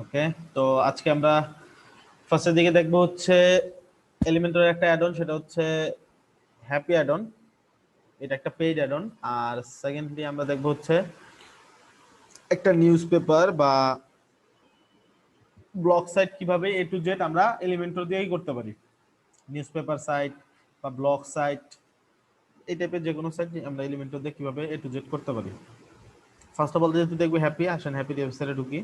ওকে, তো আজকে আমরা ফার্স্টের দিকে দেখবো হচ্ছে এলিমেন্টের একটা অ্যাড অন, সেটা হচ্ছে হ্যাপি অ্যাড অন। এটা একটা পেইড অ্যাড অন। আর সেকেন্ডলি আমরা দেখবো হচ্ছে একটা নিউজ পেপার বা ব্লগ সাইট কিভাবে এ টু জেড আমরা এলিমেন্টর দিয়েই করতে পারি। নিউজ পেপার সাইট বা ব্লগ সাইট, এই টাইপের যে কোনো সাইট আমরা এলিমেন্টর দিয়ে কিভাবে এ টু জেড করতে পারি। ফার্স্ট অফ অল যেহেতু দেখবো হ্যাপি, আসেন হ্যাপি ওয়েবসাইটে ঢুকি।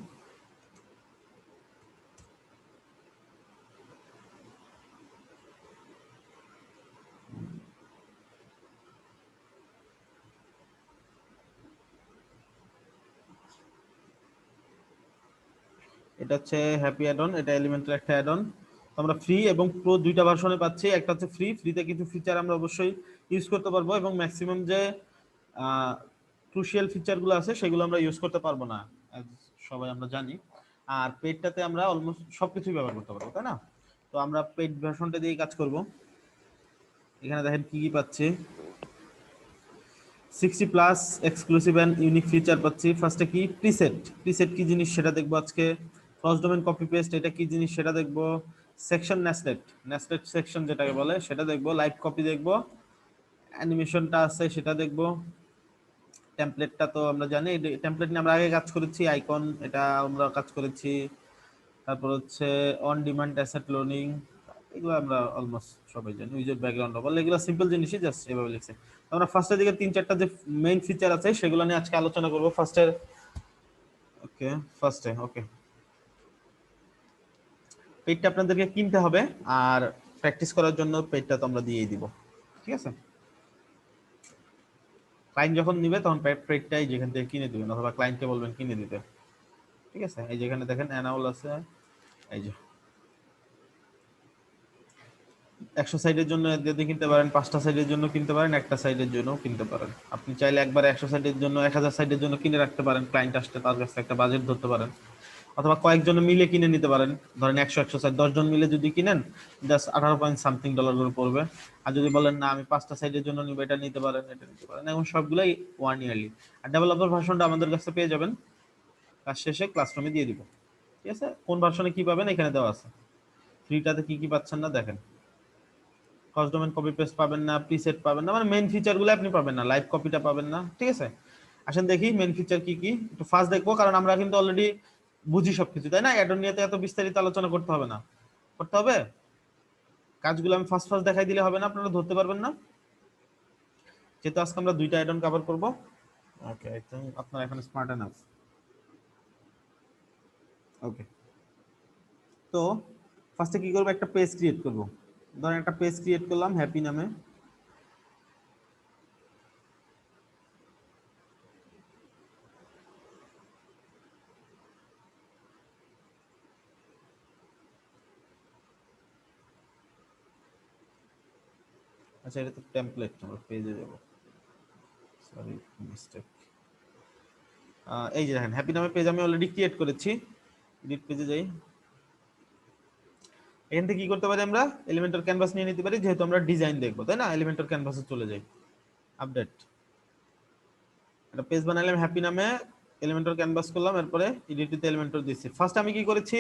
এটা হচ্ছে হ্যাপি অ্যাড অন, এটা এলিমেন্টের একটা অ্যাড অন। তো আমরা ফ্রি এবং প্রো দুইটা ভার্সনে পাচ্ছি। একটা হচ্ছে ফ্রিতে কিছু ফিচার আমরা অবশ্যই ইউজ করতে পারবো এবং ম্যাক্সিমাম যে ক্রুশিয়াল ফিচারগুলো আছে সেগুলো আমরা ইউজ করতে পারবো না, as সবাই আমরা জানি। আর পেডটাতে আমরা অলমোস্ট সবকিছুই ব্যবহার করতে পারবো, তাই না? তো আমরা পেড ভার্সনটা দিয়ে কাজ করব। এখানে দেখেন কি কি পাচ্ছি। 60 plus exclusive and unique feature পাচ্ছি। ফার্স্টে কি প্রিসেট কি জিনিস সেটা দেখবো আজকে। ক্রস ডোমেন কপি পেস্ট এটা কি জিনিস সেটা দেখবো। সেকশন নেস্টেড সেকশন যেটাকে বলে সেটা দেখবো। লাইভ কপি দেখবো। অ্যানিমেশনটা আছে সেটা দেখবো। টেমপ্লেটটা তো আমরা জানি, টেমপ্লেট নিয়ে আমরা আগে কাজ করেছি। আইকন এটা আমরা কাজ করেছি। তারপর হচ্ছে অন ডিমান্ড অ্যাসেট লোডিং, এগুলো আমরা অলমোস্ট সবাই জানি। উইজার্ড ব্যাকগ্রাউন্ড বলে এগুলো সিম্পল জিনিসই, জাস্ট এভাবে লিখছে। আমরা ফার্স্টের দিকে 3-4টা যে মেইন ফিচার আছে সেগুলো নিয়ে আজকে আলোচনা করব। ওকে, পেজটা আপনাদেরকে কিনতে হবে আর প্র্যাকটিস করার জন্য পেজটা তো আমরা দিয়েই দিব, ঠিক আছে? ক্লায়েন্ট যখন নিবে তখন পেজটাই যেখান থেকে কিনে দিবেন, অথবা ক্লায়েন্টকে বলবেন কিনে দিতে, ঠিক আছে? এই যেখানে দেখেন অ্যানাউল আছে, এই যে 100 সাইডের জন্য যদি কিনতে পারেন, 5টা সাইডের জন্য কিনতে পারেন, একটা সাইডের জন্য কিনতে পারেন। আপনি চাইলে একবার 100 সাইডের জন্য 1000 সাইডের জন্য কিনে রাখতে পারেন, ক্লায়েন্ট আসতে তার কাছে একটা বাজেট ধরতে পারেন। অথবা কয়েকজন মিলে কিনে নিতে পারেন, ধরেন 100 সাইড 10 জন মিলে যদি কিনেন জাস্ট 18 পয়েন্ট সামথিং ডলার করে পড়বে। আর যদি বলেন না আমি 5টা সাইডের জন্য নিব, এটা নিতে পারেন, এটা নিতে পারেন। এবং সবগুলাই 1 ইয়ারলি। আর ডেভেলপার ভার্সনটা আমাদের কাছে পেয়ে যাবেন, কাজ শেষে ক্লাসরুমে দিয়ে দিব, ঠিক আছে? কোন ভার্সনে কি পাবেন এখানে দেওয়া আছে। ফ্রিটাতে কি কি পাচ্ছেন না দেখেন। ক্রস ডোমেন কপি পেস্ট পাবেন না, প্রিসেট পাবেন না, মানে মেইন ফিচারগুলো আপনি পাবেন না, লাইভ কপিটা পাবেন না, ঠিক আছে? আসেন দেখি মেইন ফিচার কি কি, একটু ফার্স্ট দেখবো, কারণ আমরা কিন্তু অলরেডি বুঝি সবকিছু, তাই না? অ্যাডন নিয়ে তো এত বিস্তারিত আলোচনা করতে হবে না, করতে হবে? কাজগুলো আমি ফার্স্ট দেখাই দিলে হবে না, আপনারা ধরতে পারবেন না। যেহেতু আজকে আমরা দুইটা অ্যাডন কভার করব। ওকে, আই থিংক আপনারা এখন স্মার্ট এনাফ। ওকে, তো ফার্স্টে কি করব, একটা পেজ ক্রিয়েট করব। ধরেন একটা পেজ ক্রিয়েট করলাম হ্যাপি নামে। আচ্ছা, এটা তো টেমপ্লেট, আমরা পেজে যাব। Sorry, mistake. এই যে দেখেন হ্যাপি নামে পেজ আমি অলরেডি ক্রিয়েট করেছি। এডিট পেজে যাই। এখান থেকে কি করতে পারি, আমরা এলিমেন্টর ক্যানভাস নিয়ে নিতে পারি, যেহেতু আমরা ডিজাইন দেখবো, তাই না? এলিমেন্টর ক্যানভাসে চলে যাই, আপডেট, একটা পেজ বানালাম হ্যাপি নামে, এলিমেন্টর ক্যানভাস করলাম, এরপরে এডিটিতে এলিমেন্টর দিচ্ছি। ফার্স্ট আমি কি করেছি,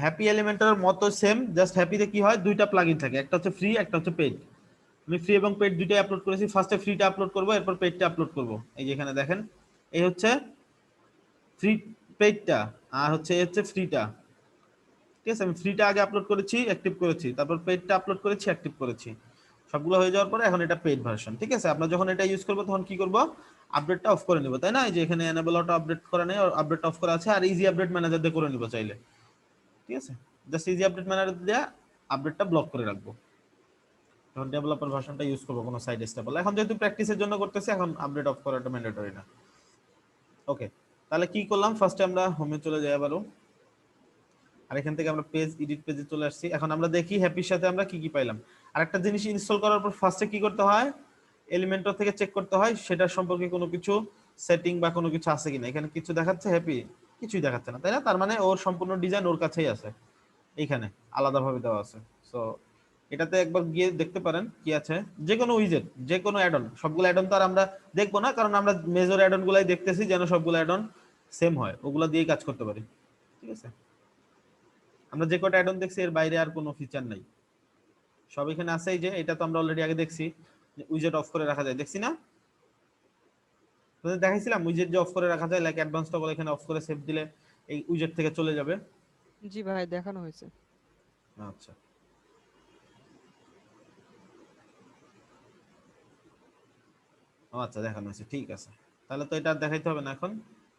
হ্যাপি এলিমেন্টর মতো সেম, জাস্ট হ্যাপিতে কি হয়, দুইটা প্লাগইন থাকে, একটা হচ্ছে ফ্রি, একটা হচ্ছে পেইড। আমি ফ্রি এবং পেইড দুইটাই আপলোড করেছি। ফার্স্টে ফ্রিটা আপলোড করব, এরপর পেইডটা আপলোড করব। এই যে এখানে দেখেন, এই হচ্ছে ফ্রি পেইডটা, আর হচ্ছে ফ্রিটা, ঠিক আছে? আমি ফ্রিটা আগে আপলোড করেছি, অ্যাক্টিভ করেছি, তারপর পেইডটা আপলোড করেছি, অ্যাক্টিভ করেছি। সবগুলো হয়ে যাওয়ার পরে এখন এটা পেইড ভার্সন, ঠিক আছে? আমরা যখন এটা ইউজ করব তখন কি করব, আপডেটটা অফ করে নিব, তাই না? এই যে এখানে এনেবল অটো আপডেট করা নেই, আপডেট অফ করা আছে। আর ইজি আপডেট ম্যানেজার দিয়ে করে নিব চাইলে, ঠিক আছে? জাস্ট ইজি আপডেট ম্যানেজার দিয়ে আপডেটটা ব্লক করে রাখবো। যখন ডেভেলপার ভার্সনটা ইউজ করব কোনো সাইড স্টেবল, এখন যেহেতু প্র্যাকটিসের জন্য করতেছি, এখন আপডেট অফ করাটা ম্যান্ডেটরি না। ওকে, তাহলে কি করলাম, ফার্স্টে আমরা হোমে চলে যাই আবারও। আর এখান থেকে আমরা পেজ এডিট পেজে চলে আসছি। এখন আমরা দেখি হ্যাপির সাথে আমরা কি কি পাইলাম। আর একটা জিনিস ইনস্টল করার পর ফার্স্টে কি করতে হয়, এলিমেন্টর থেকে চেক করতে হয় সেটা সম্পর্কে কোনো কিছু সেটিং বা কোনো কিছু আছে কিনা। এখানে কিছু দেখাচ্ছে হ্যাপি, কিছুই দেখাচ্ছে না, তাই না? তার মানে ওর সম্পূর্ণ ডিজাইন ওর কাছেই আছে, এইখানে আলাদাভাবে দেওয়া আছে। সো এটাতে একবার গিয়ে দেখতে পারেন কি আছে। যে কোনো উইজেট, যে কোনো অ্যাডন, সবগুলো অ্যাডন তো আর আমরা দেখবো না, কারণ আমরা মেজর অ্যাডন গুলাই দেখতেছি, যেন সবগুলো অ্যাডন সেম হয়, ওগুলা দিয়েই কাজ করতে পারি। ঠিক আছে, আমরা যে কটা অ্যাড অন দেখছি এর বাইরে আর কোনো ফিচার নাই, সব এখানে আছে। এই যে এটা তো আমরা অলরেডি আগে দেখছি, উইজেট অফ করে রাখা যায়, দেখছি না? তোদের দেখাইছিলাম উইজেট যে অফ করে রাখা যায়, লাইক অ্যাডভান্স টগল এখানে অফ করে সেভ দিলে এই উইজেট থেকে চলে যাবে। জি ভাই, দেখানো হয়েছে। আচ্ছা, আচ্ছা দেখানো হয়েছে, ঠিক আছে। তাহলে তো এটা আর দেখাইতে হবে না এখন,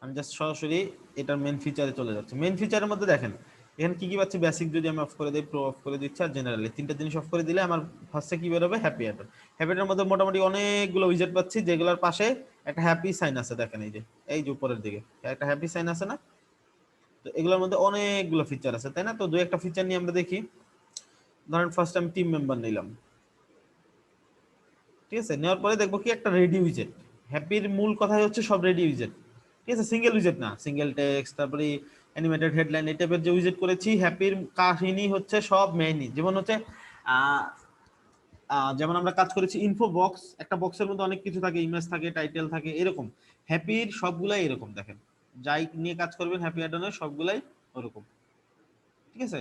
আমি জাস্ট সরাসরি এটার মেন ফিচারে চলে যাচ্ছি। মেন ফিচারের মধ্যে দেখেন এখানে কি কি পাচ্ছি, বেসিক যদি আমি অফ করে দিই, প্রো অফ করে দিচ্ছি, আর জেনারেলি তিনটা জিনিস অফ করে দিলে আমার ফার্স্টে কি বেরোবে, হ্যাপি অ্যাড। হ্যাপি অ্যাডের মধ্যে মোটামুটি অনেকগুলো উইজেট পাচ্ছি, যেগুলোর পাশে একটা হ্যাপি সাইন আছে, দেখেন এই যে, এই যে উপরের দিকে একটা হ্যাপি সাইন আছে না? তো এগুলোর মধ্যে অনেকগুলো ফিচার আছে, তাই না? তো দুই একটা ফিচার নিয়ে আমরা দেখি। ধরেন ফার্স্ট আমি টিম মেম্বার নিলাম, ঠিক আছে, নেওয়ার পরে দেখবো কি একটা রেডি উইজেট। হ্যাপির মূল কথাই হচ্ছে সব রেডি উইজেট, ঠিক আছে, সিঙ্গেল উইজেট না, সিঙ্গেল টেক্সট, তারপরে অ্যানিমেটেড হেডলাইন, এই টাইপের যে উইজেট করেছি, হ্যাপির কাহিনী হচ্ছে সব মেইনই, যেমন হচ্ছে আহ, যেমন আমরা কাজ করেছি ইনফো বক্স, একটা বক্সের মধ্যে অনেক কিছু থাকে, ইমেজ থাকে, টাইটেল থাকে, এরকম হ্যাপির সবগুলাই এরকম। দেখেন যাই নিয়ে কাজ করবেন হ্যাপি অ্যাডনের সবগুলাই ওরকম, ঠিক আছে,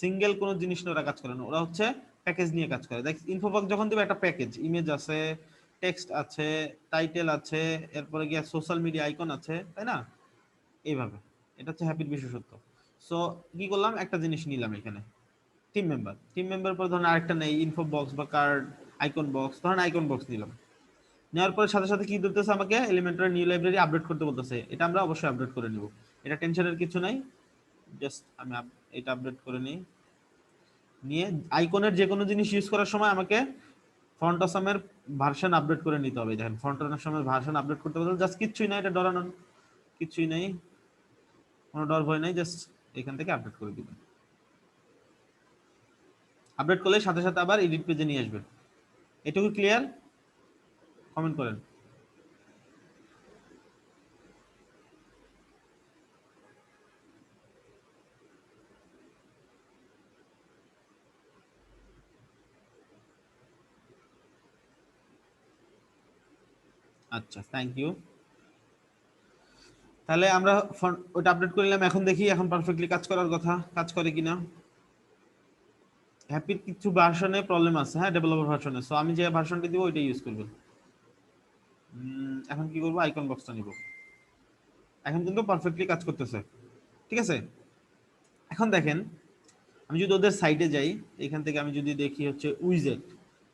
সিঙ্গেল কোনো জিনিস নিয়ে ওরা কাজ করে না, ওরা হচ্ছে প্যাকেজ নিয়ে কাজ করে। দেখ ইনফোবক্স যখন দেবে একটা প্যাকেজ, ইমেজ আছে, টেক্সট আছে, টাইটেল আছে, এরপরে গিয়ে সোশ্যাল মিডিয়া আইকন আছে, তাই না? এইভাবে এটা হচ্ছে হ্যাপির বিশেষত্ব। সো কি করলাম, একটা জিনিস নিলাম এখানে, টিম মেম্বার। টিম মেম্বার পর ধরুন আরেকটা নেই, ইনফো বক্স বা কার্ড আইকন বক্স, ধরুন আইকন বক্স নিলাম। নেওয়ার পরে সাথে সাথে কি বলতেছে, আমাকে এলিমেন্টর নিউ লাইব্রেরি আপডেট করতে বলতেছে, এটা আমরা অবশ্যই আপডেট করে নিব, এটা টেনশনের কিছু নাই। জাস্ট আমি এটা আপডেট করে নিই, নিয়ে আইকনের যে কোনো জিনিস ইউজ করার সময় আমাকে ফন্ট অসামের ভার্সন আপডেট করে নিতে হবে। দেখেন ফন্ট অসামের ভার্সন আপডেট করতে বলতে জাস্ট কিচ্ছুই না, এটা ডরানোর কিছুই নেই, কোনো ডর ভয় নাই, জাস্ট এখান থেকে আপডেট করে দিবেন। আপডেট করলে সাথে সাথে আবার এডিট পেজে নিয়ে আসবেন। এটুকু ক্লিয়ার? কমেন্ট করেন। আচ্ছা, থ্যাংক ইউ। তাহলে আমরা ওটা আপডেট করে নিলাম, এখন দেখি এখন পারফেক্টলি কাজ করার কথা, কাজ করে কিনা। হ্যাপির কিছু ভার্সনে প্রবলেম আছে, হ্যাঁ, ডেভেলপার ভার্সনে, সো আমি যে ভার্সনটি দিব ওইটা ইউজ করবেন। এখন কি করবো, আইকন বক্সটা নিব, এখন কিন্তু পারফেক্টলি কাজ করতেছে, ঠিক আছে। এখন দেখেন আমি যদি ওদের সাইটে যাই, এখান থেকে আমি যদি দেখি হচ্ছে উইজেট,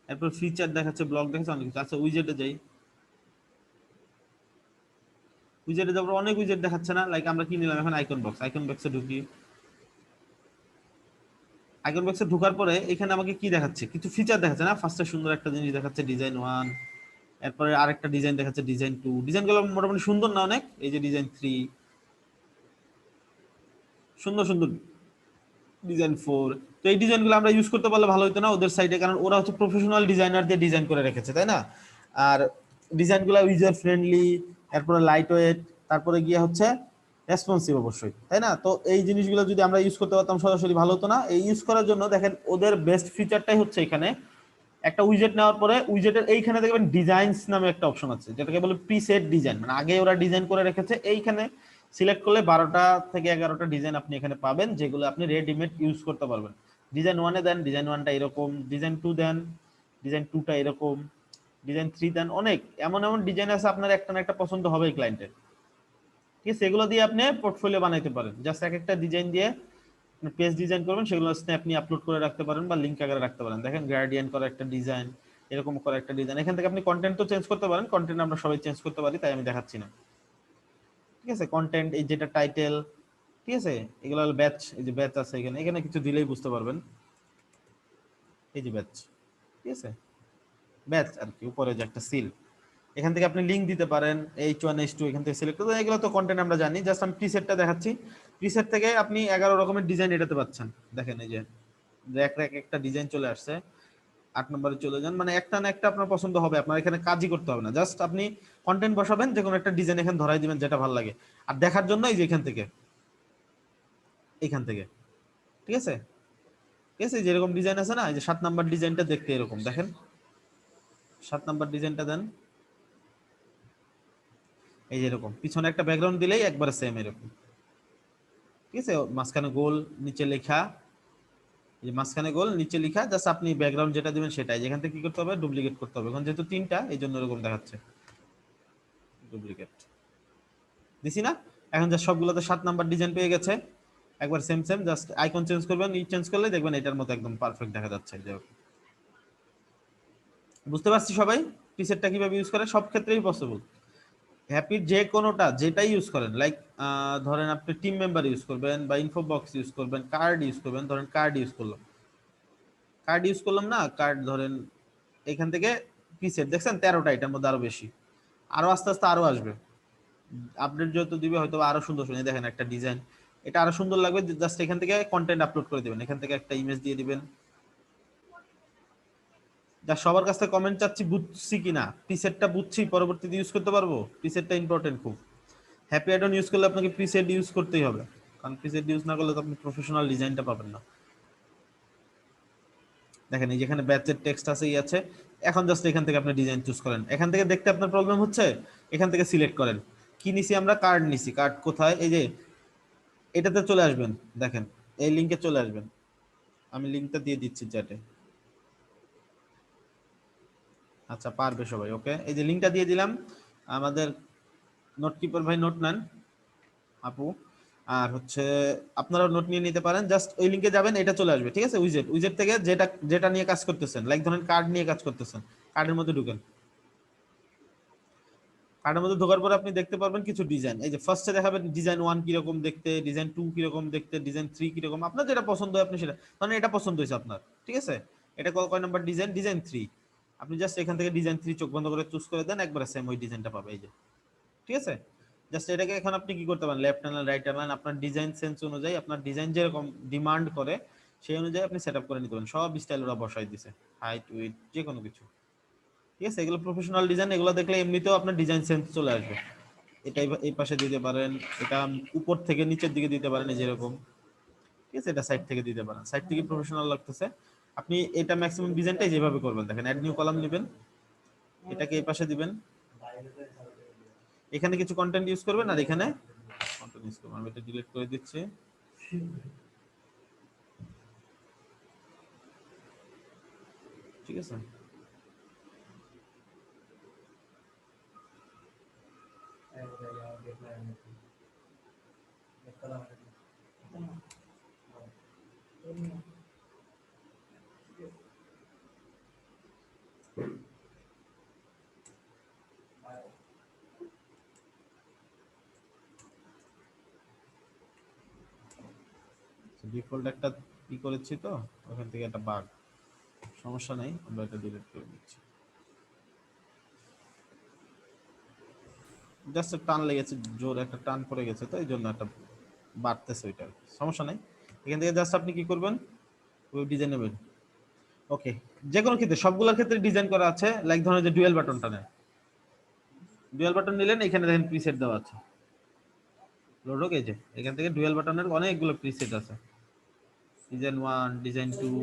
এরপর ফিচার দেখাচ্ছে, ব্লগ দেখাচ্ছে, অনেক কিছু। আচ্ছা উইজেটে যাই, উইজেটে যাওয়ার পর অনেক উইজেট দেখাচ্ছে না, লাইক আমরা কি নিলাম এখন আইকন বক্স, আইকন বক্সে ঢুকি। আইকন বক্সে ঢোকার পরে এখানে আমাকে কি দেখাচ্ছে, কিছু ফিচার দেখাচ্ছে না, ফার্স্টে সুন্দর একটা জিনিস দেখাচ্ছে ডিজাইন 1, এরপরে আরেকটা ডিজাইন দেখাচ্ছে ডিজাইন 2, ডিজাইনগুলো মোটামুটি সুন্দর না অনেক, এই যে ডিজাইন 3, সুন্দর সুন্দর ডিজাইন 4। তো এই ডিজাইনগুলো আমরা ইউজ করতে পারলে ভালো হতো না ওদের সাইটে, কারণ ওরা হচ্ছে প্রফেশনাল ডিজাইনার দিয়ে ডিজাইন করে রেখেছে, তাই না? আর ডিজাইনগুলো ইউজার ফ্রেন্ডলি, এরপরে লাইট ওয়েট, তারপরে গিয়ে হচ্ছে রেসপন্সিভ অবশ্যই, তাই না? তো এই জিনিসগুলো যদি আমরা ইউজ করতে পারতাম সরাসরি ভালো হতো না? এই ইউজ করার জন্য দেখেন ওদের বেস্ট ফিচারটাই হচ্ছে এখানে একটা উইজেট নেওয়ার পরে উইজেটের এইখানে দেখবেন ডিজাইনস নামে একটা অপশন আছে, যেটাকে বলে প্রিসেট ডিজাইন, মানে আগে ওরা ডিজাইন করে রেখেছে। এইখানে সিলেক্ট করলে 12টা থেকে 11টা ডিজাইন আপনি এখানে পাবেন, যেগুলো আপনি রেডিমেড ইউজ করতে পারবেন। ডিজাইন 1-এ দেন, ডিজাইন 1টা এরকম, ডিজাইন 2 দেন, ডিজাইন 2টা এরকম, ডিজাইন 3 দেন, অনেক এমন এমন ডিজাইন আছে আপনার একটা না একটা পছন্দ হবে ক্লায়েন্টের, ঠিক আছে। এগুলো দিয়ে আপনি পোর্টফোলিও বানাইতে পারেন, জাস্ট এক একটা ডিজাইন দিয়ে পেজ ডিজাইন করবেন, সেগুলো স্ন্যাপ নিয়ে আপলোড করে রাখতে পারেন বা লিঙ্ক আকারে রাখতে পারেন। দেখেন গ্রেডিয়েন্ট করা একটা ডিজাইন, এরকম করা একটা ডিজাইন, এখান থেকে আপনি কন্টেন্ট তো চেঞ্জ করতে পারেন, কন্টেন্ট আমরা সবাই চেঞ্জ করতে পারি, তাই আমি দেখাচ্ছি না, ঠিক আছে। কন্টেন্ট এই যেটা টাইটেল, ঠিক আছে, এগুলো হলো ব্যাচ, এই যে ব্যাচ আছে এখানে, এখানে কিছু দিলেই বুঝতে পারবেন, এই যে ব্যাচ, ঠিক আছে, ব্যাচ আর কি, উপরে যে একটা সিল, এখান থেকে আপনি লিংক দিতে পারেন, H1 H2 এখান থেকে সিলেক্ট করতে, এগুলো তো কন্টেন্ট আমরা জানি, জাস্ট আমি প্রিসেটটা দেখাচ্ছি। প্রিসেট থেকে আপনি 11 রকমের ডিজাইন এটাতে পাচ্ছেন, দেখেন এই যে র্যাক র্যাক একটা ডিজাইন চলে আসছে। 8 নম্বরে চলে যান, মানে একটা না একটা আপনার পছন্দ হবে, আপনার এখানে কাজই করতে হবে না, জাস্ট আপনি কন্টেন্ট বসাবেন, যে কোনো একটা ডিজাইন এখানে ধরাই দিবেন যেটা ভালো লাগে। আর দেখার জন্য এই যে এখান থেকে, ঠিক আছে, ঠিক আছে, যেরকম ডিজাইন আছে না, এই যে 7 নাম্বার ডিজাইনটা দেখতে এরকম, দেখেন 7 নাম্বার ডিজাইনটা দেন, এই যে এরকম পিছনে একটা ব্যাকগ্রাউন্ড দিলেই একবারে সেম এরকম, ঠিক আছে, মাঝখানে গোল নিচে লেখা, এই যে মাঝখানে গোল নিচে লেখা, জাস্ট আপনি ব্যাকগ্রাউন্ড যেটা দিবেন সেটাই, যেখান থেকে কি করতে হবে ডুপ্লিকেট করতে হবে। এখন যেহেতু তিনটা এই জন্য এরকম দেখাচ্ছে, ডুপ্লিকেট দিছি না। এখন যা সবগুলোতে 7 নাম্বার ডিজাইন পেয়ে গেছে, একবার same same, just icon change করবেন, ই চেঞ্জ করলে দেখবেন এটার মতো একদম পারফেক্ট দেখা যাচ্ছে। যে বুঝতে পারছি সবাই প্রিসেটটা কিভাবে ইউজ করে, সব ক্ষেত্রেই পসিবল। হ্যাপির যে কোনোটা যেটাই ইউজ করেন, লাইক ধরেন আপনি টিম মেম্বার ইউজ করবেন বা ইনফো বক্স ইউজ করবেন, কার্ড ইউজ করবেন, ধরেন কার্ড ইউজ করলাম না, কার্ড ধরেন এখান থেকে প্রিসেট দেখছেন 13টা, এটার মধ্যে আরো বেশি, আরো আস্তে আস্তে আরো আসবে, আপডেট যত দিবে হয়তো আরো সুন্দর শুনে। দেখেন একটা ডিজাইন, এটা আরো সুন্দর লাগবে, জাস্ট এখান থেকে কন্টেন্ট আপলোড করে দিবেন, এখান থেকে একটা ইমেজ দিয়ে দিবেন। যা সবার কাছ থেকে কমেন্ট চাচ্ছি, বুঝছি কিনা, প্রিসেটটা বুঝছি পরবর্তীতে ইউজ করতে পারবো, প্রিসেটটা ইম্পর্টেন্ট খুব। হ্যাপি অ্যাডন ইউজ করলে আপনাকে প্রিসেট ইউজ করতেই হবে, কারণ প্রিসেট ইউজ না করলে তো আপনি প্রফেশনাল ডিজাইনটা পাবেন না। দেখেন এই যেখানে ব্যাচের টেক্সট আছে, আছে। এখন জাস্ট এখান থেকে আপনি ডিজাইন চুজ করেন, এখান থেকে দেখতে আপনার প্রবলেম হচ্ছে, এখান থেকে সিলেক্ট করেন। কি নিছি আমরা, কার্ড নিছি, কার্ড কোথায়, এই যে এটাতে চলে আসবেন, দেখেন এই লিংকে চলে আসবেন, আমি লিংকটা দিয়ে দিচ্ছি চ্যাটে। আচ্ছা পারবে সবাই, ওকে, এই যে লিংকটা দিয়ে দিলাম। আমাদের নোট কিপার ভাই নোট নেন, আপু, আর হচ্ছে আপনারা নোট নিয়ে নিতে পারেন, জাস্ট ওই লিংকে যাবেন, এটা চলে আসবে, ঠিক আছে। উইজেট উইজেট থেকে যেটা যেটা নিয়ে কাজ করতেছেন, লাইক ধরেন কার্ড নিয়ে কাজ করতেছেন, কার্ডের মধ্যে ঢুকেন। কার্ডের মধ্যে ঢোকার পর আপনি দেখতে পারবেন কিছু ডিজাইন, এই যে ফার্স্টে দেখাবেন ডিজাইন 1 কিরকম দেখতে, ডিজাইন 2 কিরকম দেখতে, ডিজাইন 3 কিরকম, আপনার যেটা পছন্দ হয় আপনি সেটা, মানে এটা পছন্দ হয়েছে আপনার, ঠিক আছে। এটা কয় নাম্বার ডিজাইন, ডিজাইন 3। আপনি জাস্ট এখান থেকে ডিজাইন 3 চোখ বন্ধ করে চুজ করে দেন, একবারে সেম ওই ডিজাইনটা পাবে, এই যে, ঠিক আছে। জাস্ট এটাকে এখন আপনি কি করতে পারেন, লেফট হ্যান্ড রাইট হ্যান্ড আপনার ডিজাইন সেন্স অনুযায়ী, আপনার ডিজাইন যেরকম ডিমান্ড করে সেই অনুযায়ী আপনি সেটআপ করে নিতে পারেন। সব স্টাইল ওরা বসাই দিছে, হাইট উইডথ যে কোনো কিছু, ঠিক আছে। এগুলো প্রফেশনাল ডিজাইন, এগুলো দেখলে এমনিতেও আপনার ডিজাইন সেন্স চলে আসবে। এটাই এই পাশে দিতে পারেন, এটা উপর থেকে নিচের দিকে দিতে পারেন, এই যেরকম, ঠিক আছে। এটা সাইড থেকে দিতে পারেন, সাইড থেকে প্রফেশনাল লাগতেছে। আপনি এটা ম্যাক্সিমাম ডিজাইনটাই যেভাবে করবেন, দেখেন অ্যাড নিউ কলাম নেবেন, এটাকে এই পাশে দিবেন, এখানে কিছু কন্টেন্ট ইউজ করবেন, আর এখানে কন্টেন্ট ইউজ করবেন। আমি এটা ডিলিট করে দিচ্ছি, ঠিক আছে। ডিফল্ট একটা ই করেছি, তো ওখান থেকে একটা বাগ, সমস্যা নাই, আমরা এটা ডিলিট করে দিচ্ছি। জাস্ট টান লেগেছে, জোর একটা টান পড়ে গেছে, তো এই জন্য একটা বাড়তেছে, ওইটা সমস্যা নাই। এখান থেকে জাস্ট আপনি কি করবেন, ওই ডিজাইন নেবেন, ওকে। যে কোনো ক্ষেত্রে সবগুলোর ক্ষেত্রে ডিজাইন করা আছে, লাইক ধরেন যে ডুয়েল বাটনটা নেন, ডুয়েল বাটন নিলেন, এখানে দেখেন প্রিসেট দেওয়া আছে, লোড হোক, এই যে এখান থেকে ডুয়েল বাটনের অনেকগুলো প্রিসেট আছে, ডিজাইন 1, ডিজাইন 2,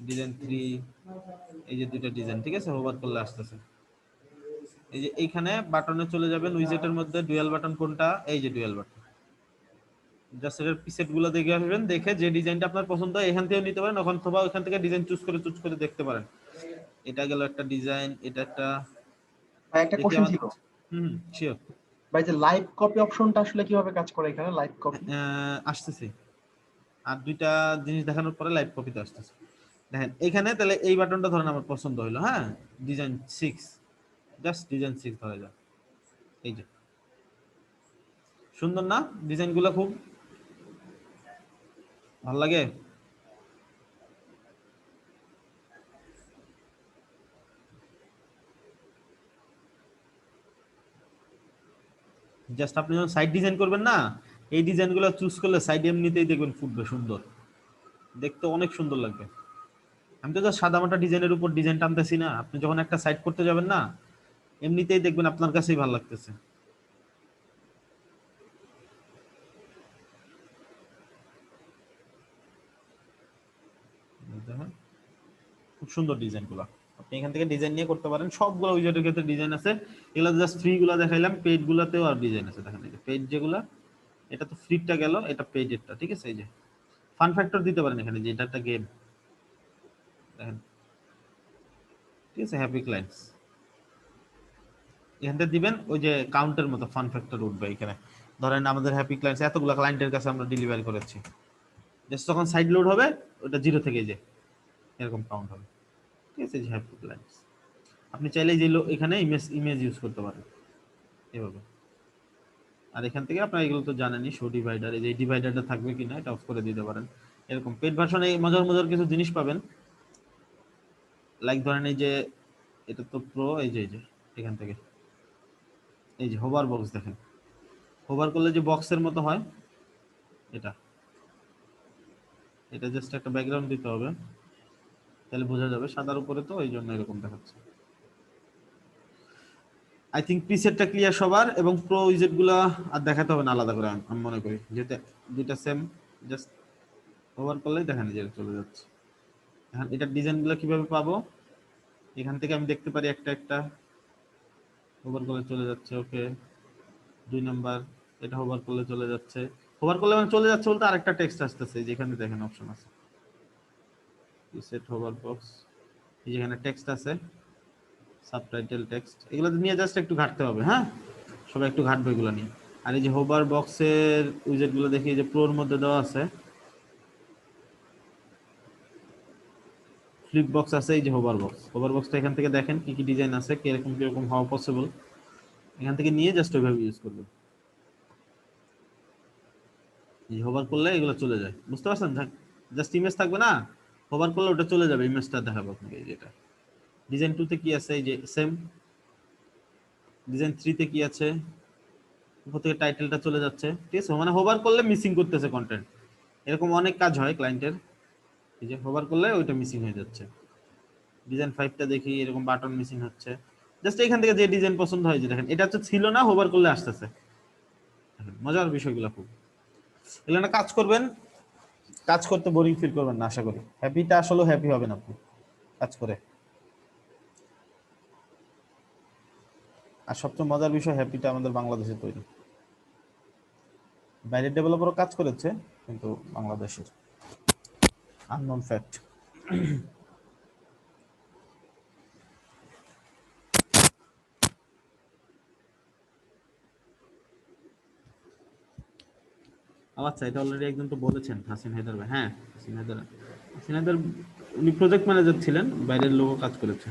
ডিজাইন 3, এই যে দুটো ডিজাইন, ঠিক আছে। হোভার করলে আসতেছে, এই যে এইখানে বাটনে চলে যাবেন, উইজেটের মধ্যে ডুয়াল বাটন কোনটা, এই যে ডুয়াল বাটন, জাস্ট এর প্রিসেট গুলো দেখে আসবেন, দেখে যে ডিজাইনটা আপনার পছন্দ হয় এখান থেকে নিতে পারেন, অথবা ওখান থেকে ডিজাইন চুজ করে দেখতে পারেন। এটা গেল একটা ডিজাইন, এটা একটা, ভাই একটা দেখি কোশ্চেন আমাদের, ছিল শিওর। ভাই, যে লাইভ কপি অপশনটা আসলে কিভাবে কাজ করে এখানে, লাইভ কপি? আসতেছে, আর দুইটা জিনিস দেখানোর পরে লাইভ কপিতে আসতেছে। দেখেন এখানে তাহলে এই বাটনটা ধরেন আমার পছন্দ হলো, হ্যাঁ, ডিজাইন 6, জাস্ট ডিজাইন 6 ধরে যান, এই যে সুন্দর না ডিজাইনগুলো, খুব ভালো লাগে। জাস্ট আপনি যখন সাইড ডিজাইন করবেন না, এই ডিজাইনগুলো চুজ করলে সাইড এমনিতেই দেখবেন ফুটবে, সুন্দর দেখতে, অনেক সুন্দর লাগবে। আমি তো জাস্ট সাদামাটা ডিজাইনের উপর ডিজাইন টানতেছি না, আপনি যখন একটা সাইড করতে যাবেন না, এমনিতেই দেখবেন আপনার কাছেই ভালো লাগতেছে। দেখেন খুব সুন্দর ডিজাইনগুলো, আপনি এখান থেকে ডিজাইন নিয়ে করতে পারেন। সবগুলো উইজেটের ক্ষেত্রে ডিজাইন আছে, এগুলো জাস্ট ফ্রি গুলো দেখাইলাম, পেইড গুলাতেও আর ডিজাইন আছে। দেখেন এই যে পেইড যেগুলা, এটা তো ফ্লিপটা গেল, এটা পেজেরটা, ঠিক আছে? এই যে ফান ফ্যাক্টর দিতে পারেন এখানে, যে এটা একটা গেম, দেখেন, ঠিক আছে? হ্যাপি ক্লায়েন্টস এখান থেকে দিবেন, ওই যে কাউন্টের মতো ফান ফ্যাক্টর উঠবে এখানে। ধরেন আমাদের হ্যাপি ক্লায়েন্টস এতগুলো ক্লায়েন্টের কাছে আমরা ডেলিভারি করেছি, জাস্ট যখন সাইড লোড হবে ওটা 0 থেকে যে এরকম কাউন্ট হবে, ঠিক আছে? যে হ্যাপি ক্লায়েন্টস আপনি চাইলে যে এখানে ইমেজ ইউজ করতে পারেন এভাবে। আর এখান থেকে আপনারা এগুলো তো জানেনই, শো ডিভাইডার, এই যে ডিভাইডারটা থাকবে কিনা এটা অফ করে দিতে পারেন। এরকম পেড ভার্সনে মজার মজার কিছু জিনিস পাবেন, লাইক ধরেন এই যে এটা তো প্রো, এই যে এখান থেকে এই যে হোভার বক্স দেখেন, হোভার করলে যে বক্সের মতো হয়, এটা এটা জাস্ট একটা ব্যাকগ্রাউন্ড দিতে হবে, তাহলে বোঝা যাবে সাদার উপরে, তো এই জন্য এরকম দেখাচ্ছে। আই থিঙ্ক প্রিসেটটা ক্লিয়ার সবার, এবং প্রো উইজেট গুলা আর দেখাতে হবে না আলাদা করে, আমি মনে করি, যেহেতু দুইটা সেম, জাস্ট হোভার করলেই দেখেন যে চলে যাচ্ছে। এখন এটার ডিজাইন গুলো কিভাবে পাবো, এখান থেকে আমি দেখতে পারি একটা একটা, হোভার করলে চলে যাচ্ছে, ওকে। 2 নাম্বার, এটা হোভার করলে চলে যাচ্ছে, হোভার করলে মানে চলে যাচ্ছে বলতে আরেকটা টেক্সট আসতেছে, যেখানে দেখেন অপশন আছে প্রিসেট হোভার বক্স, এই যেখানে টেক্সট আছে, সাবটাইটেল টেক্সট, এগুলো নিয়ে জাস্ট একটু ঘাটতে হবে, হ্যাঁ সবাই একটু ঘাটবে এগুলো নিয়ে। আর এই যে হোভার বক্সের উইজেট গুলো দেখি, এই যে প্রোর মধ্যে দেওয়া আছে, ফ্লিপ বক্স আছে, এই যে হোভার বক্স, হোভার বক্সটা এখান থেকে দেখেন কি কি ডিজাইন আছে, কিরকম কিরকম হওয়া পসিবল, এখান থেকে নিয়ে জাস্ট ওইভাবে ইউজ করবেন। এই হোভার করলে এগুলো চলে যায়, বুঝতে পারছেন? জাস্ট ইমেজ থাকবে না, হোভার করলে ওটা চলে যাবে, ইমেজটা দেখাবো আপনাকে। এই যেটা ডিজাইন 2 তে কি আছে, এই যে সেম, ডিজাইন 3 তে কি আছে, উপর থেকে টাইটেলটা চলে যাচ্ছে, ঠিক আছে? মানে হোভার করলে মিসিং করতেছে কন্টেন্ট, এরকম অনেক কাজ হয় ক্লায়েন্টের, এই যে হোভার করলে ওইটা মিসিং হয়ে যাচ্ছে। ডিজাইন 5 টা দেখি, এরকম বাটন মিসিং হচ্ছে, জাস্ট এখান থেকে যে ডিজাইন পছন্দ হয়, যে দেখেন এটা হচ্ছে ছিল না, হোভার করলে আসতেছে, মজার বিষয়গুলো খুব, এগুলো না কাজ করবেন, কাজ করতে বোরিং ফিল করবেন না আশা করি, হ্যাপিটা আসলে হ্যাপি হবেন আপনি কাজ করে। আর সবচেয়ে মজার বিষয়, হ্যাপিটা আমাদের বাংলাদেশে তৈরি, বাইরের ডেভেলপারও কাজ করেছে, কিন্তু বাংলাদেশের আননোন ফ্যাক্ট। আচ্ছা, এটা অলরেডি একজন তো বলেছেন, হাসিন হায়দার ভাই, হ্যাঁ হাসিন হায়দার উনি প্রজেক্ট ম্যানেজার ছিলেন, বাইরের লোকও কাজ করেছে।